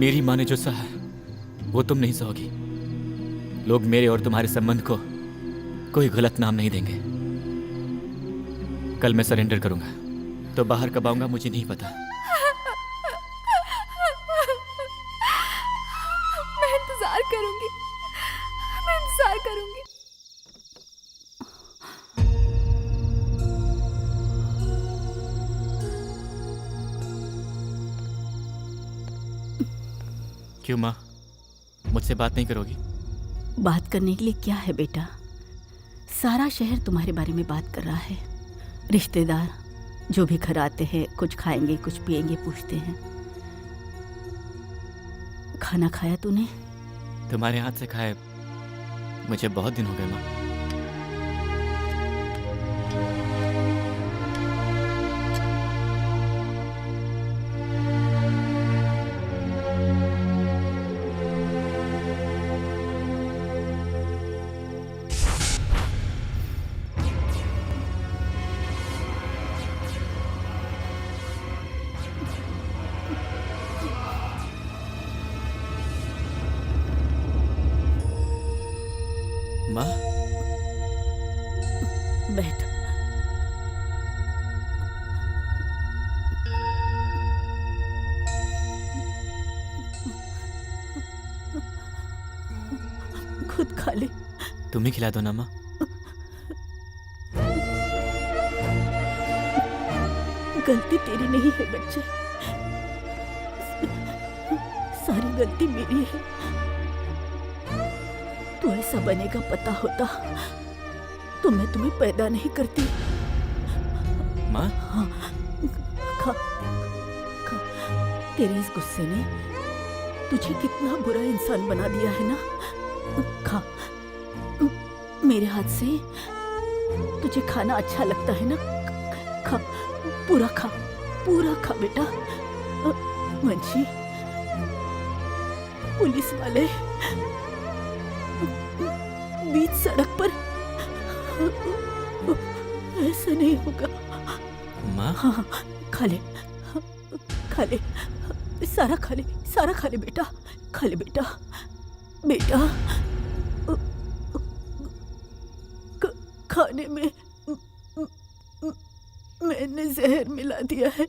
मेरी माँ ने जो सहा वो तुम नहीं सहोगी। लोग मेरे और तुम्हारे संबंध को कोई गलत नाम नहीं देंगे। कल मैं सरेंडर करूंगा, तो बाहर कब आऊंगा मुझे नहीं पता। मैं इंतजार करूंगी, मैं इंतजार करूंगी। क्यों माँ, मुझसे बात नहीं करोगी? बात करने के लिए क्या है बेटा? सारा शहर तुम्हारे बारे में बात कर रहा है। रिश्तेदार जो भी घर आते हैं, कुछ खाएंगे कुछ पिएंगे पूछते हैं। खाना खाया तूने? तुम्हारे हाथ से खाए मुझे बहुत दिन हो गए माँ। माँ, बैठ। खुद खा ले। तुम ही खिला दो ना माँ। गलती तेरी नहीं है बच्चे, सारी गलती मेरी है। तू ऐसा बनेगा पता होता तो मैं तुम्हें पैदा नहीं करती। माँ? हाँ, खा, खा। तेरे इस गुस्से ने तुझे कितना बुरा इंसान बना दिया है ना। खा, मेरे हाथ से तुझे खाना अच्छा लगता है ना। खा, पूरा खा, पूरा खा बेटा। वंशी, पुलिस वाले बीच सड़क पर, ऐसा नहीं होगा। माँ? हाँ, खा ले, खा ले, सारा खा ले, सारा खा ले बेटा, खा ले बेटा। बेटा, खाने में मैंने जहर मिला दिया है।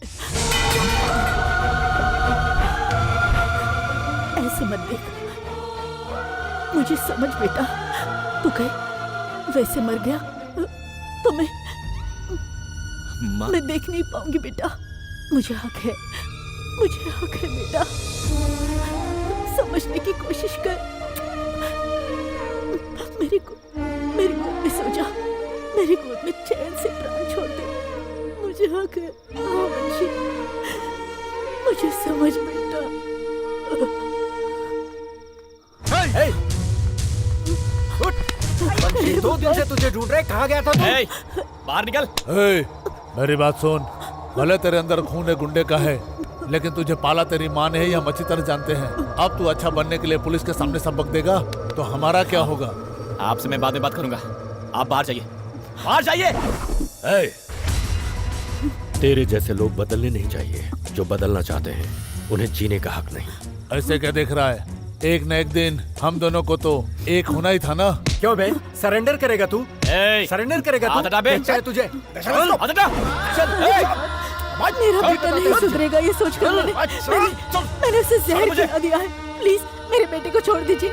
ऐसे मत देख, मुझे समझ बेटा। तू कहे वैसे मर गया तो मैं देख नहीं पाऊंगी बेटा। मुझे हक है, मुझे हक है बेटा। समझने की कोशिश कर। मेरी गोद में सो जा, मेरी गोद में चैन से प्राण छोड़ दे। मुझे हक है। हाँ वंशी, मुझे समझ बेटा। वंशी, 2 दिन से तुझे ढूंढ रहे, कहाँ गया था तू? बाहर निकल। मेरी बात सुन, भले तेरे अंदर खून है गुंडे का है, लेकिन तुझे पाला तेरी माँ ने है, या अच्छी तरह जानते हैं। अब तू अच्छा बनने के लिए पुलिस के सामने सबक देगा तो हमारा क्या होगा? आपसे मैं बाद में बात करूंगा। आप बाहर जाइए, बाहर जाइए। तेरे जैसे लोग बदलने नहीं चाहिए। जो बदलना चाहते हैं उन्हें जीने का हक नहीं। ऐसे क्या देख रहा है? एक न एक दिन हम दोनों को तो एक होना ही था ना। क्यों बे, सरेंडर करेगा तू? सरेंडर करेगा तू? क्या है तुझे? मेरा बेटा नहीं सुधरेगा, ये सोचकर मैंने उसे जहर खिला दिया है। प्लीज मेरे बेटे को छोड़ दीजिए।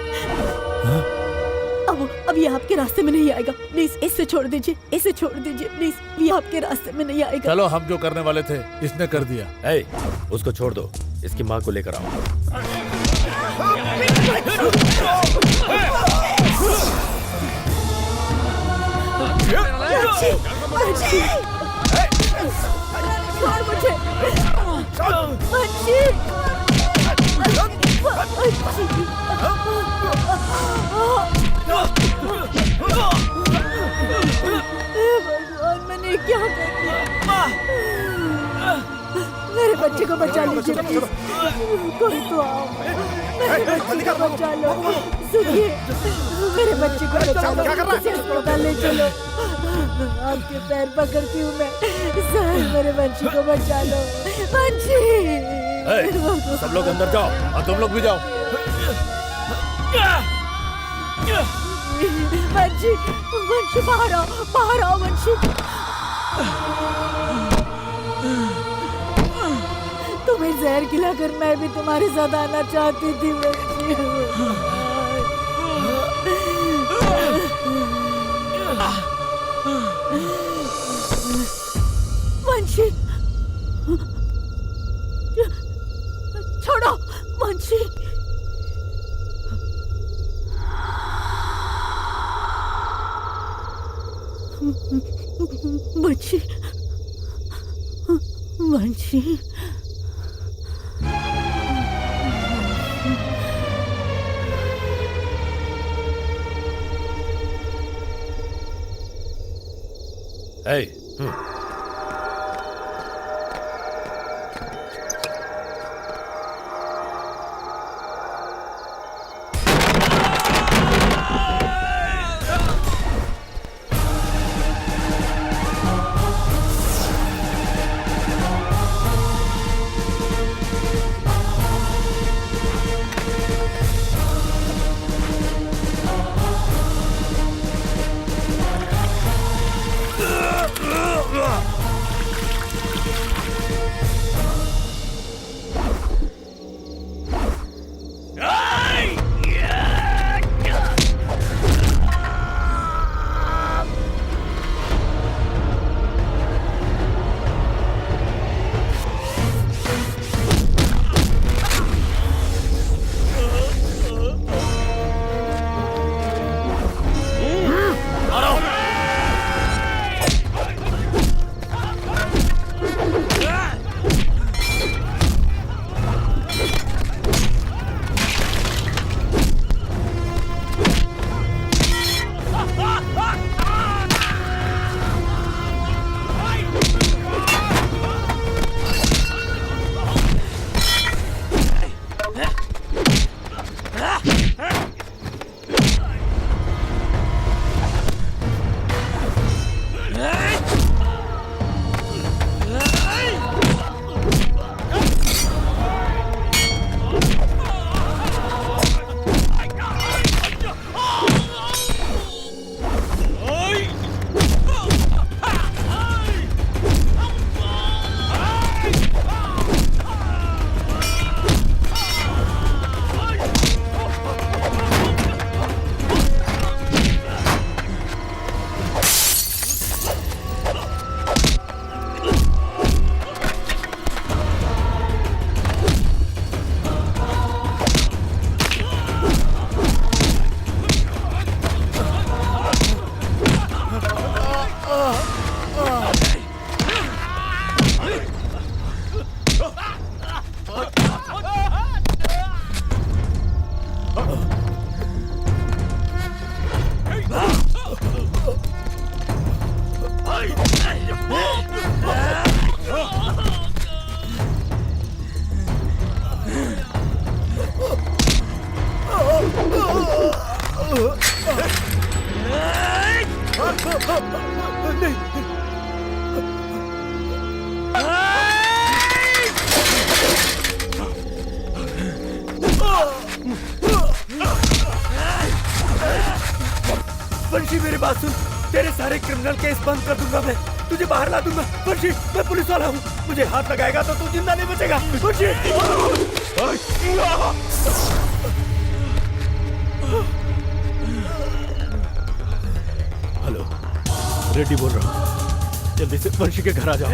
अब ये आपके रास्ते में नहीं आएगा। प्लीज इसे छोड़ दीजिए, इसे छोड़ दीजिए प्लीज। ये आपके रास्ते में नहीं आएगा। चलो, हम जो करने वाले थे इसने कर दिया। उसको छोड़ दो, इसकी माँ को लेकर आओ। छोड़ मुझे। भगवान, मैंने क्या कर दिया? मेरे बच्चे को बचा लीजिए प्लीज। कोई तो आओ, मेरे बच्चे को बचा लो। सुनिए, मेरे बच्चे को बचा लो, इसे अस्पताल ले चलो। आपके पैर पकड़ती हूँ मैं। सर, मेरे बच्चे को बचा लो। बच्ची सब लोग अंदर जाओ और तुम लोग भी जाओ। वंशी, वंशी बाहर आओ वंशी। तुम्हें जहर खिलाकर मैं भी तुम्हारे साथ आना चाहती थी वंशी। वंशी, छोड़ो वंशी। वंशी, वंशी। Hey. वंशी मेरी बात सुन, तेरे सारे क्रिमिनल केस बंद कर दूंगा मैं, तुझे बाहर ला दूंगा। वंशी, मैं पुलिस वाला हूँ, मुझे हाथ लगाएगा तो तू जिंदा नहीं बचेगा। वंशी, हेलो, रेड्डी बोल रहा हूँ, जल्दी से वंशी के घर आ जाओ।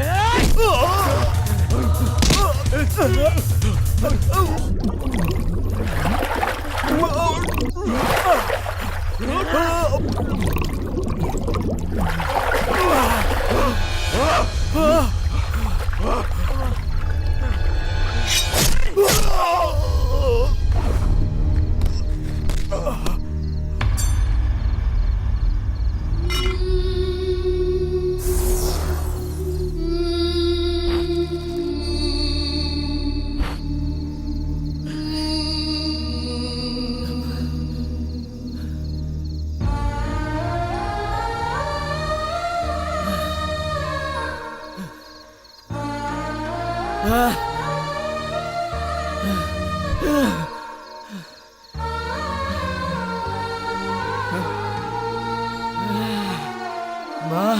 माँ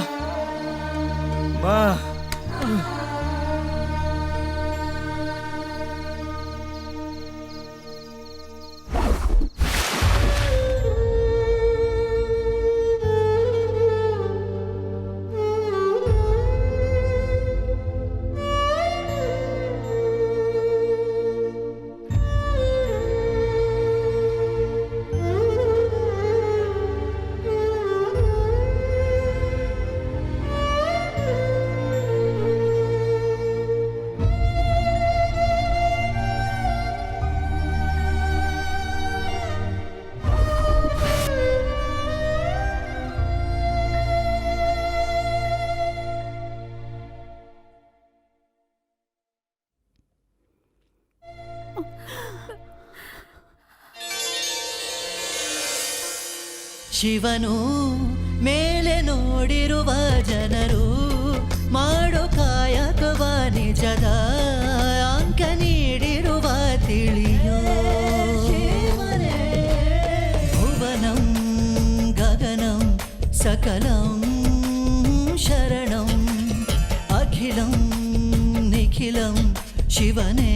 माँ ಶಿವನು ಮೇಲೆ ನೋಡಿರುವ ಜನರು ಮಾಡೋ ಕಾಯಕವ ನಿಜದ ಅಂಕ ನೀಡಿರುವ ತಿಳಿಯೋ ಭುವನಂ ಗಗನಂ ಸಕಲಂ ಶರಣಂ ಅಖಿಲಂ ನಿಖಿಲಂ ಶಿವನೇ